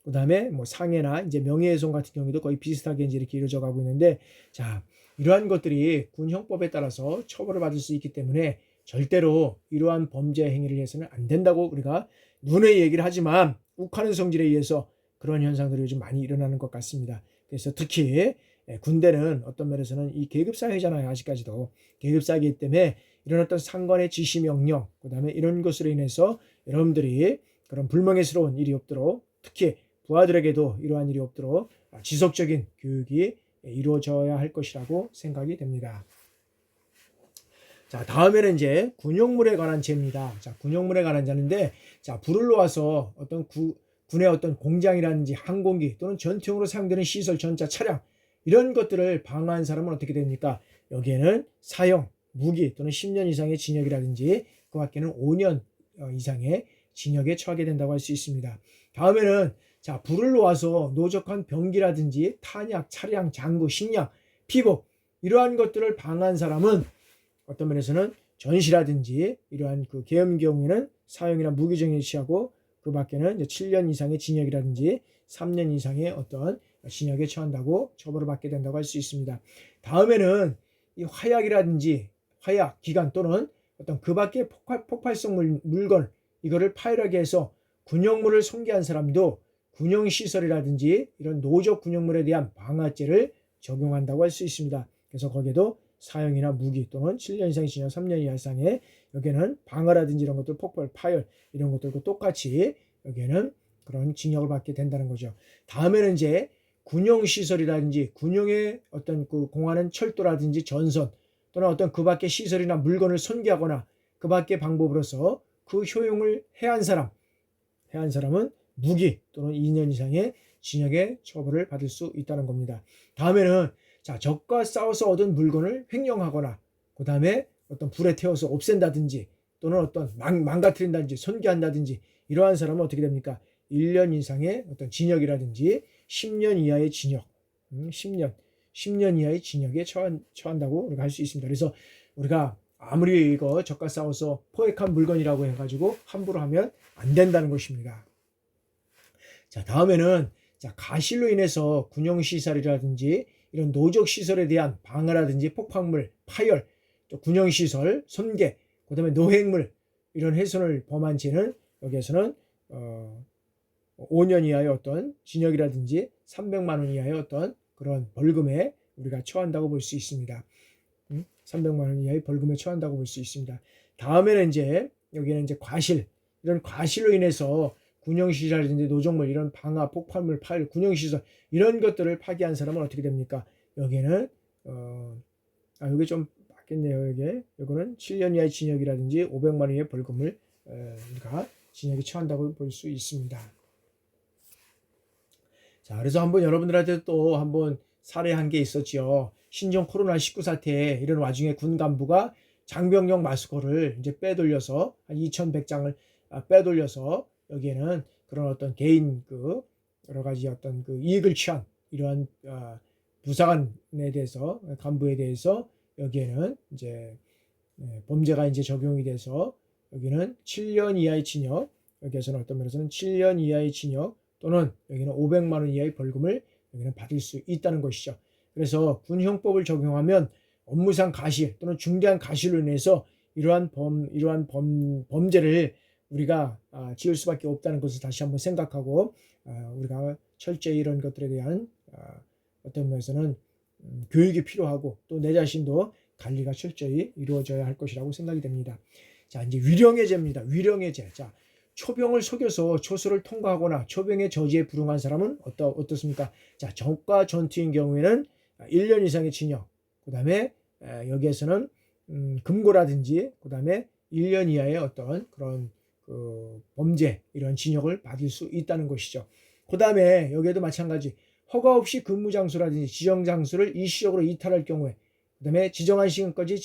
그 다음에 뭐 상해나 이제 명예훼손 같은 경우도 거의 비슷하게 이제 이렇게 이루어져 가고 있는데, 자, 이러한 것들이 군 형법에 따라서 처벌을 받을 수 있기 때문에 절대로 이러한 범죄 행위를 해서는 안 된다고 우리가 눈에 얘기를 하지만 욱하는 성질에 의해서 그런 현상들이 요즘 많이 일어나는 것 같습니다. 그래서 특히 군대는 어떤 면에서는 이 계급사회잖아요. 아직까지도 계급사회이기 때문에 이런 어떤 상관의 지시 명령, 그 다음에 이런 것으로 인해서 여러분들이 그런 불명예스러운 일이 없도록, 특히 부하들에게도 이러한 일이 없도록 지속적인 교육이 이루어져야 할 것이라고 생각이 됩니다. 자, 다음에는 이제 군용물에 관한 죄입니다. 자, 군용물에 관한 죄인데, 자, 불을 놓아서 어떤 군의 어떤 공장이라든지 항공기 또는 전투용으로 사용되는 시설, 전차, 차량 이런 것들을 방어한 사람은 어떻게 됩니까? 여기에는 사형, 무기 또는 10년 이상의 징역이라든지 그 밖에는 5년 이상의 징역에 처하게 된다고 할 수 있습니다. 다음에는 자, 불을 놓아서 노적한 병기라든지 탄약, 차량, 장구, 식량, 피복 이러한 것들을 방어한 사람은 어떤 면에서는 전시라든지 이러한 그 계엄 경우에는 사형이나 무기징역에 취하고, 그 밖에는 이제 7년 이상의 징역이라든지 3년 이상의 어떤 징역에 처한다고 처벌을 받게 된다고 할 수 있습니다. 다음에는 이 화약이라든지 화약, 기관 또는 어떤 그 밖의 폭발성 물건 이거를 파열하게 해서 군용물을 손괴한 사람도 군용시설이라든지 이런 노적 군용물에 대한 방화죄를 적용한다고 할 수 있습니다. 그래서 거기에도 사형이나 무기 또는 7년 이상의 징역 3년 이상의 여기에는 방화라든지 이런 것들 폭발, 파열 이런 것들과 똑같이 여기에는 그런 징역을 받게 된다는 거죠. 다음에는 이제 군용시설이라든지 군용의 어떤 그 공하는 철도라든지 전선 또는 어떤 그 밖의 시설이나 물건을 손괴하거나 그 밖의 방법으로서 그 효용을 해한 사람은 무기 또는 2년 이상의 징역의 처벌을 받을 수 있다는 겁니다. 다음에는 자, 적과 싸워서 얻은 물건을 횡령하거나 그 다음에 어떤 불에 태워서 없앤다든지 또는 어떤 망가뜨린다든지 손괴한다든지 이러한 사람은 어떻게 됩니까? 1년 이상의 어떤 징역이라든지 10년 이하의 징역, 10년 이하의 징역에 처한다고 우리가 할 수 있습니다. 그래서 우리가 아무리 이거 적과 싸워서 포획한 물건이라고 해가지고 함부로 하면 안 된다는 것입니다. 자, 다음에는 자, 가실로 인해서 군용시설이라든지 이런 노적시설에 대한 방화라든지 폭발물, 파열, 또 군용시설, 손괴, 그 다음에 노획물 이런 훼손을 범한 죄는 여기에서는 5년 이하의 어떤 징역이라든지 300만 원 이하의 어떤 그런 벌금에 우리가 처한다고 볼 수 있습니다. 300만 원 이하의 벌금에 처한다고 볼 수 있습니다. 다음에는 이제 여기는 이제 과실, 이런 과실로 인해서 군용시설이라든지 노적물 이런 방화, 폭발물, 파열, 군용시설 이런 것들을 파기한 사람은 어떻게 됩니까? 여기는 여기 좀 맞겠네요. 이거는 7년 이하의 징역이라든지 500만 원 이하의 벌금을 우리가 징역에 처한다고 볼 수 있습니다. 자, 그래서 한번 여러분들한테 또 한번 사례한 게 있었죠. 신종 코로나19 사태에 이런 와중에 군 간부가 장병용 마스크를 이제 빼돌려서 한 2,100장을 빼돌려서 여기에는 그런 어떤 개인 그 여러 가지 어떤 그 이익을 취한 이러한 부사관에 대해서 간부에 대해서 여기에는 이제 범죄가 이제 적용이 돼서 여기는 7년 이하의 징역, 여기에서는 어떤 면에서는 7년 이하의 징역 또는 여기는 500만 원 이하의 벌금을 여기는 받을 수 있다는 것이죠. 그래서 군형법을 적용하면 업무상 가실 또는 중대한 가실로 인해서 이러한 범죄를 우리가 지을 수밖에 없다는 것을 다시 한번 생각하고 우리가 철저히 이런 것들에 대한 어떤 면에서는 교육이 필요하고 또 내 자신도 관리가 철저히 이루어져야 할 것이라고 생각이 됩니다. 자, 이제 위령의 죄입니다. 위령의 죄. 자, 초병을 속여서 초소를 통과하거나 초병의 저지에 불응한 사람은 어떻습니까? 자, 적과 전투인 경우에는 1년 이상의 징역, 그 다음에 여기에서는 금고라든지 그 다음에 1년 이하의 어떤 그런 그 범죄 이런 징역을 받을 수 있다는 것이죠. 그 다음에 여기에도 마찬가지 허가 없이 근무 장소라든지 지정 장소를 일시적으로 이탈할 경우에 그 다음에 지정한 시간까지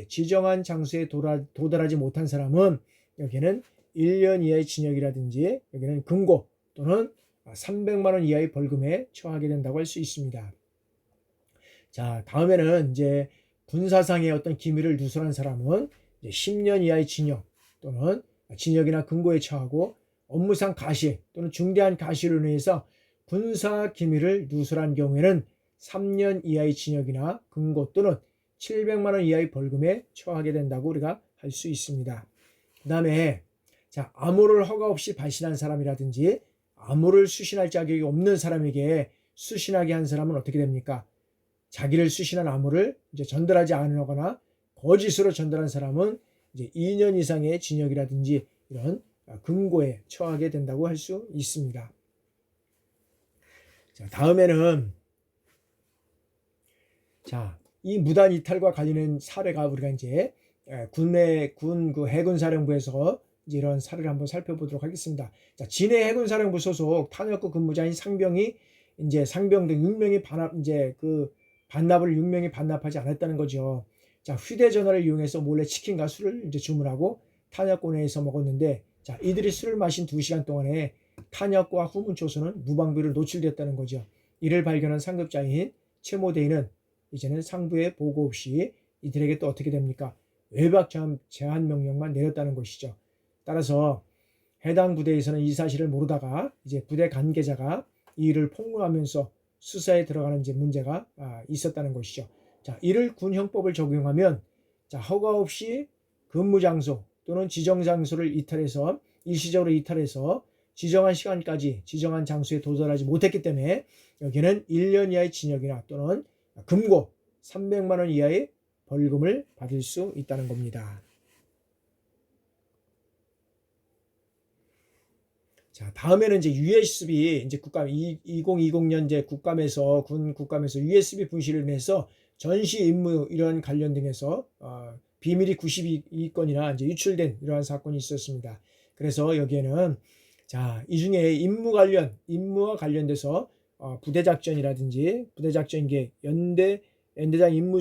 지정한 장소에 도달하지 못한 사람은 여기는 1년 이하의 징역이라든지 여기는 금고 또는 300만 원 이하의 벌금에 처하게 된다고 할 수 있습니다. 자, 다음에는 이제 군사상의 어떤 기밀을 누설한 사람은 이제 10년 이하의 징역 또는 징역이나 금고에 처하고 업무상 가실 또는 중대한 가실로 인해서 군사 기밀을 누설한 경우에는 3년 이하의 징역이나 금고 또는 700만 원 이하의 벌금에 처하게 된다고 우리가 할 수 있습니다. 그 다음에 자, 암호를 허가 없이 발신한 사람이라든지 암호를 수신할 자격이 없는 사람에게 수신하게 한 사람은 어떻게 됩니까? 자기를 수신한 암호를 이제 전달하지 않으거나 거짓으로 전달한 사람은 이제 2년 이상의 징역이라든지 이런 금고에 처하게 된다고 할 수 있습니다. 자, 다음에는 자, 이 무단 이탈과 관련된 사례가 우리가 이제 군 해군사령부에서 이제 이런 사례를 한번 살펴보도록 하겠습니다. 자, 진해 해군사령부 소속 탄약고 근무자인 상병이 이제 상병 등 6명이 반납을 6명이 반납하지 않았다는 거죠. 자, 휴대전화를 이용해서 몰래 치킨과 술을 이제 주문하고 탄약고 내에서 먹었는데, 자, 이들이 술을 마신 2시간 동안에 탄약고와 후문초소는 무방비로 노출됐다는 거죠. 이를 발견한 상급자인 최모대인은 이제는 상부에 보고 없이 이들에게 또 어떻게 됩니까? 외박 제한 명령만 내렸다는 것이죠. 따라서 해당 부대에서는 이 사실을 모르다가 이제 부대 관계자가 이 일을 폭로하면서 수사에 들어가는 이제 문제가 있었다는 것이죠. 자, 이를 군형법을 적용하면 자, 허가 없이 근무 장소 또는 지정 장소를 이탈해서 일시적으로 이탈해서 지정한 시간까지 지정한 장소에 도달하지 못했기 때문에 여기는 1년 이하의 징역이나 또는 금고 300만 원 이하의 벌금을 받을 수 있다는 겁니다. 자, 다음에는 이제 USB 이제 국감 2020년 이제 국감에서 군 국감에서 USB 분실을 인해서 전시 임무 이런 관련 등에서 비밀이 92건이나 이제 유출된 이러한 사건이 있었습니다. 그래서 여기에는 자, 이 중에 임무와 관련돼서 부대 작전이라든지 부대 작전 계획, 연대장 임무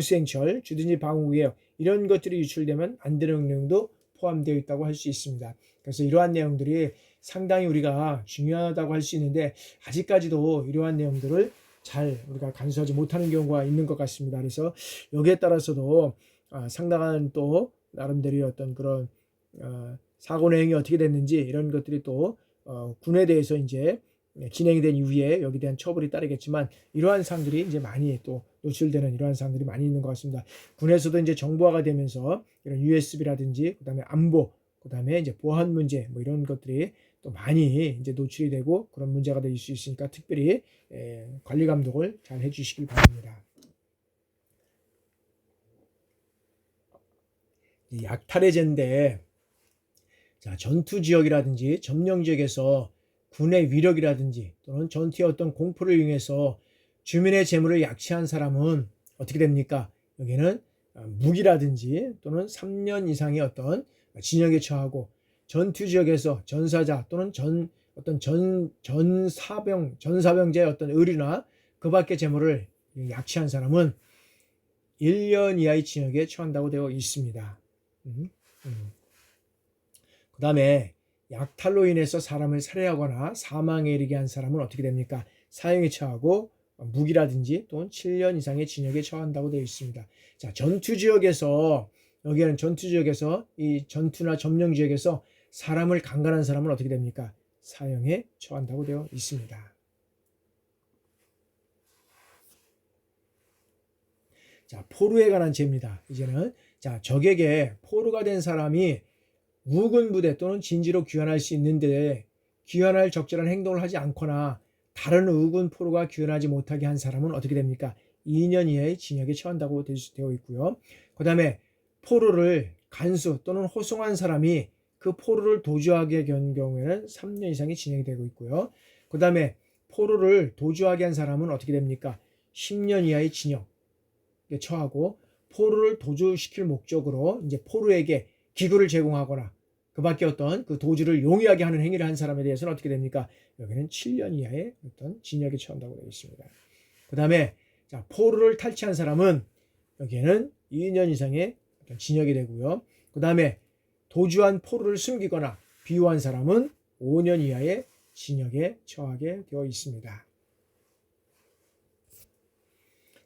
수행철, 주둔지 방어 계획 이런 것들이 유출되면 안 되는 내용도 포함되어 있다고 할 수 있습니다. 그래서 이러한 내용들이 상당히 우리가 중요하다고 할 수 있는데 아직까지도 이러한 내용들을 잘 우리가 간수하지 못하는 경우가 있는 것 같습니다. 그래서 여기에 따라서도 상당한 또 나름대로 어떤 그런 사고 내용이 어떻게 됐는지 이런 것들이 또 군에 대해서 이제 진행이 된 이후에 여기에 대한 처벌이 따르겠지만 이러한 사항들이 이제 많이 또 노출되는 이러한 사항들이 많이 있는 것 같습니다. 군에서도 이제 정보화가 되면서 이런 USB라든지 그다음에 안보, 그다음에 이제 보안 문제 뭐 이런 것들이 또 많이 이제 노출이 되고 그런 문제가 될 수 있으니까 특별히 관리 감독을 잘 해주시길 바랍니다. 약탈의 죄인데 자, 전투 지역이라든지 점령 지역에서 군의 위력이라든지 또는 전투의 어떤 공포를 이용해서 주민의 재물을 약취한 사람은 어떻게 됩니까? 여기는 무기라든지 또는 3년 이상의 어떤 징역에 처하고 전투 지역에서 전사자 또는 전사병자의 어떤 의류나 그 밖의 재물을 약취한 사람은 1년 이하의 징역에 처한다고 되어 있습니다. 그 다음에 약탈로 인해서 사람을 살해하거나 사망에 이르게 한 사람은 어떻게 됩니까? 사형에 처하고 무기라든지 또는 7년 이상의 징역에 처한다고 되어 있습니다. 자, 여기에는 전투 지역에서 이 전투나 점령 지역에서 사람을 강간한 사람은 어떻게 됩니까? 사형에 처한다고 되어 있습니다. 자, 포로에 관한 죄입니다. 이제는 자, 적에게 포로가 된 사람이 우군 부대 또는 진지로 귀환할 수 있는데 귀환할 적절한 행동을 하지 않거나 다른 우군 포로가 귀환하지 못하게 한 사람은 어떻게 됩니까? 2년 이하의 징역에 처한다고 되어 있고요. 그 다음에 포로를 간수 또는 호송한 사람이 그 포로를 도주하게 한 경우에는 3년 이상의 징역이 되고 있고요. 그 다음에 포로를 도주하게 한 사람은 어떻게 됩니까? 10년 이하의 징역에 처하고 포로를 도주시킬 목적으로 이제 포로에게 기구를 제공하거나 그 밖에 어떤 그 도주를 용이하게 하는 행위를 한 사람에 대해서는 어떻게 됩니까? 여기는 7년 이하의 어떤 징역에 처한다고 되어 있습니다. 그 다음에 자, 포로를 탈취한 사람은 여기에는 2년 이상의 어떤 징역이 되고요. 그 다음에 도주한 포로를 숨기거나 비유한 사람은 5년 이하의 징역에 처하게 되어 있습니다.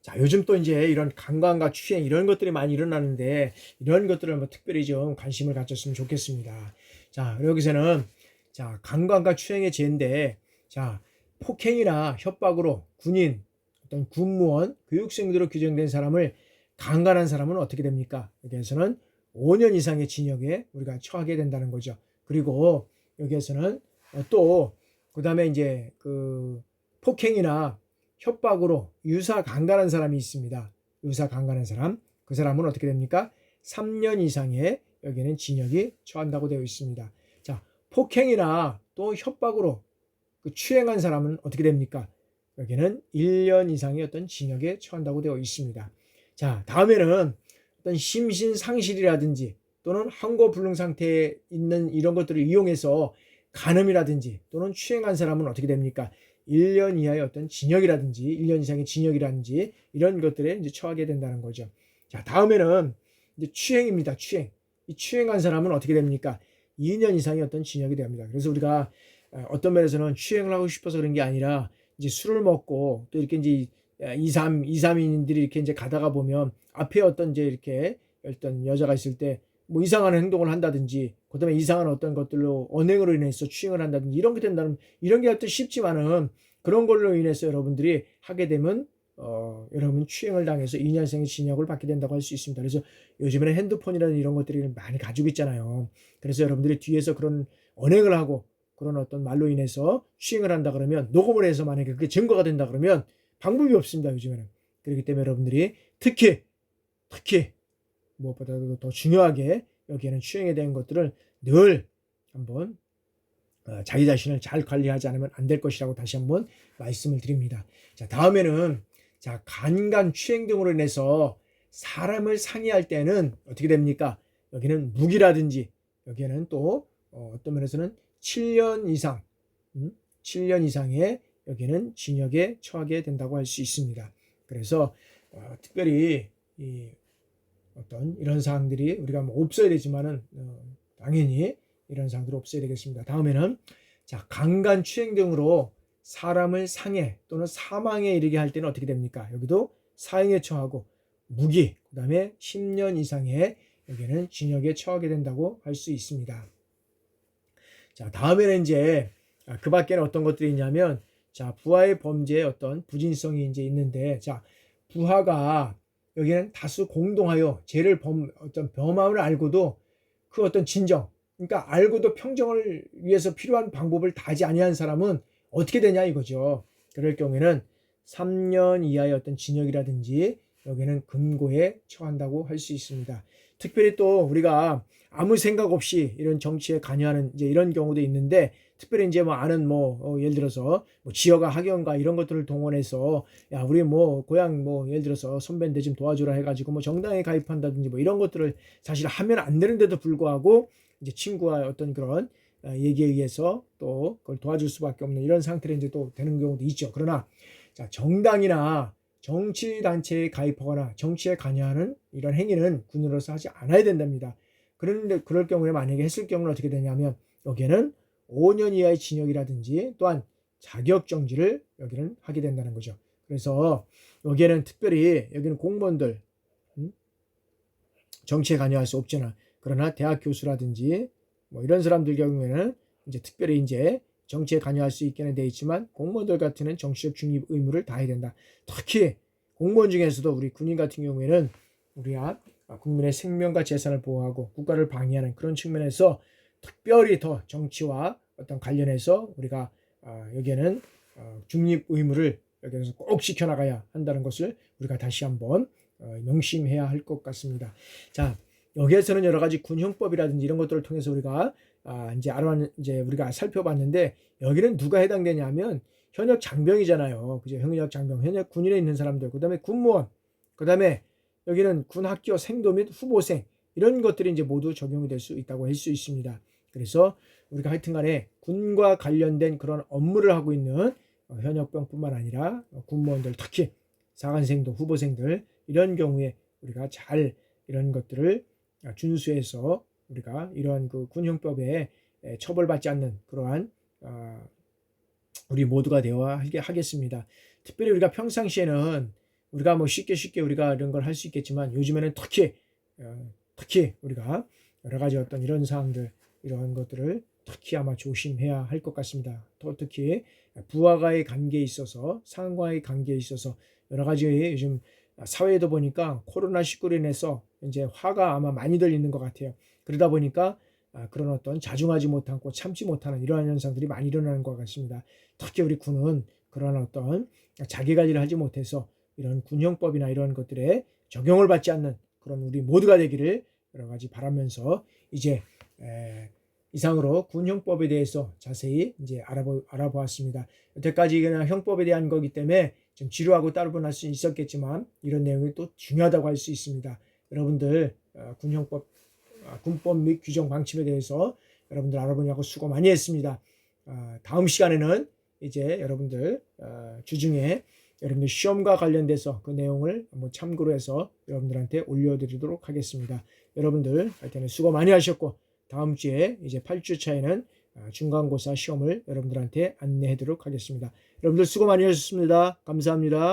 자, 요즘 또 이제 이런 강간과 추행 이런 것들이 많이 일어나는데 이런 것들을 뭐 특별히 좀 관심을 가졌으면 좋겠습니다. 자, 여기서는 자, 강간과 추행의 죄인데 자, 폭행이나 협박으로 군인, 어떤 군무원, 교육생으로 규정된 사람을 강간한 사람은 어떻게 됩니까? 여기에서는 5년 이상의 징역에 우리가 처하게 된다는 거죠. 그리고 여기에서는 또 그다음에 이제 그 폭행이나 협박으로 유사 강간한 사람이 있습니다. 유사 강간한 사람. 그 사람은 어떻게 됩니까? 3년 이상의 여기는 징역이 처한다고 되어 있습니다. 자, 폭행이나 또 협박으로 그 추행한 사람은 어떻게 됩니까? 여기는 1년 이상의 어떤 징역에 처한다고 되어 있습니다. 자, 다음에는 어떤 심신상실이라든지 또는 항고불능 상태에 있는 이런 것들을 이용해서 간음이라든지 또는 추행한 사람은 어떻게 됩니까? 1년 이하의 어떤 징역이라든지 1년 이상의 징역이라든지 이런 것들에 이제 처하게 된다는 거죠. 자, 다음에는 이제 추행입니다. 추행. 이 추행한 사람은 어떻게 됩니까? 2년 이상의 어떤 징역이 됩니다. 그래서 우리가 어떤 면에서는 추행을 하고 싶어서 그런 게 아니라 이제 술을 먹고 또 이렇게 이제 2, 3인들이 이렇게 이제 가다가 보면 앞에 어떤 이제 이렇게 어떤 여자가 있을 때 뭐 이상한 행동을 한다든지 그다음에 이상한 어떤 것들로 언행으로 인해서 추행을 한다든지 이런 게 된다면 이런 게 하여튼 쉽지만은 그런 걸로 인해서 여러분들이 하게 되면 여러분 추행을 당해서 2년생의 징역을 받게 된다고 할 수 있습니다. 그래서 요즘에는 핸드폰이라는 이런 것들이 많이 가지고 있잖아요. 그래서 여러분들이 뒤에서 그런 언행을 하고 그런 어떤 말로 인해서 추행을 한다 그러면 녹음을 해서 만약에 그게 증거가 된다 그러면 방법이 없습니다. 요즘에는. 그렇기 때문에 여러분들이 특히 무엇보다도 더 중요하게 여기에는 추행에 대한 것들을 늘 한번 자기 자신을 잘 관리하지 않으면 안 될 것이라고 다시 한번 말씀을 드립니다. 자, 다음에는 자, 간간 추행 등으로 인해서 사람을 상해할 때는 어떻게 됩니까? 여기는 무기라든지 여기에는 또 어떤 면에서는 7년 이상 7년 이상의 여기는 징역에 처하게 된다고 할 수 있습니다. 그래서 특별히 이 어떤 이런 사항들이 우리가 뭐 없어야 되지만은 당연히 이런 사항들이 없어야 되겠습니다. 다음에는 자, 강간 추행 등으로 사람을 상해 또는 사망에 이르게 할 때는 어떻게 됩니까? 여기도 사형에 처하고 무기 그다음에 10년 이상의 여기는 징역에 처하게 된다고 할 수 있습니다. 자, 다음에는 이제 그 밖에는 어떤 것들이 있냐면 자, 부하의 범죄의 어떤 부진성이 이제 있는데 자, 부하가 여기는 다수 공동하여 죄를 어떤 범함을 알고도 그 어떤 진정 그러니까 알고도 평정을 위해서 필요한 방법을 다하지 아니한 사람은 어떻게 되냐 이거죠. 그럴 경우에는 3년 이하의 어떤 징역이라든지 여기는 금고에 처한다고 할 수 있습니다. 특별히 또 우리가 아무 생각 없이 이런 정치에 관여하는 이제 이런 경우도 있는데 특별히 이제 뭐 아는 예를 들어서 뭐 지역화 학연가 이런 것들을 동원해서 야 우리 뭐 고향 예를 들어서 선배인데 좀 도와주라 해가지고 뭐 정당에 가입한다든지 뭐 이런 것들을 사실 하면 안 되는데도 불구하고 이제 친구와 어떤 그런 얘기에 의해서 또 그걸 도와줄 수밖에 없는 이런 상태로 이제 또 되는 경우도 있죠. 그러나 자, 정당이나 정치단체에 가입하거나 정치에 관여하는 이런 행위는 군인으로서 하지 않아야 된답니다. 그런데 그럴 경우에 만약에 했을 경우는 어떻게 되냐면 여기에는 5년 이하의 징역이라든지 또한 자격정지를 여기는 하게 된다는 거죠. 그래서 여기에는 특별히 여기는 공무원들 정치에 관여할 수 없잖아. 그러나 대학 교수라든지 뭐 이런 사람들 경우에는 이제 특별히 이제 정치에 관여할 수 있게는 돼 있지만 공무원들 같은 정치적 중립 의무를 다해야 된다. 특히 공무원 중에서도 우리 군인 같은 경우에는 우리가 국민의 생명과 재산을 보호하고 국가를 방위하는 그런 측면에서 특별히 더 정치와 어떤 관련해서 우리가 여기에는 중립 의무를 여기에서 꼭 지켜나가야 한다는 것을 우리가 다시 한번 명심해야 할 것 같습니다. 자, 여기에서는 여러 가지 군형법이라든지 이런 것들을 통해서 우리가 이제 우리가 살펴봤는데 여기는 누가 해당되냐면 현역 장병이잖아요. 그죠? 현역 장병, 현역 군인에 있는 사람들, 그다음에 군무원, 그다음에 여기는 군학교 생도 및 후보생 이런 것들이 이제 모두 적용이 될 수 있다고 할 수 있습니다. 그래서 우리가 하여튼간에 군과 관련된 그런 업무를 하고 있는 현역병뿐만 아니라 군무원들 특히 사관생도 후보생들 이런 경우에 우리가 잘 이런 것들을 준수해서 우리가 이러한 그 군형법에 처벌받지 않는 그러한 우리 모두가 되어야 하겠습니다. 특별히 우리가 평상시에는 우리가 뭐 쉽게 우리가 이런 걸 할 수 있겠지만 요즘에는 특히 우리가 여러 가지 어떤 이런 사항들 이러한 것들을 특히 아마 조심해야 할 것 같습니다. 또 특히 부하와의 관계에 있어서 상관과의 관계에 있어서 여러 가지 요즘 사회에도 보니까 코로나19로 인해서 이제 화가 아마 많이들 있는 것 같아요. 그러다 보니까 그런 어떤 자중하지 못하고 참지 못하는 이러한 현상들이 많이 일어나는 것 같습니다. 특히 우리 군은 그런 어떤 자기 관리를 하지 못해서 이런 군형법이나 이런 것들에 적용을 받지 않는 그런 우리 모두가 되기를 여러 가지 바라면서 이제 이상으로 군형법에 대해서 자세히 이제 알아보았습니다. 여태까지 그냥 형법에 대한 거기 때문에 좀 지루하고 따로분할 수 있었겠지만 이런 내용이 또 중요하다고 할 수 있습니다. 여러분들 군형법, 군법 및 규정 방침에 대해서 여러분들 알아보냐고 수고 많이 했습니다. 다음 시간에는 이제 여러분들 주중에 여러분들 시험과 관련돼서 그 내용을 한번 참고로 해서 여러분들한테 올려드리도록 하겠습니다. 여러분들 하여튼 수고 많이 하셨고 다음 주에 이제 8주차에는 중간고사 시험을 여러분들한테 안내하도록 하겠습니다. 여러분들 수고 많이 하셨습니다. 감사합니다.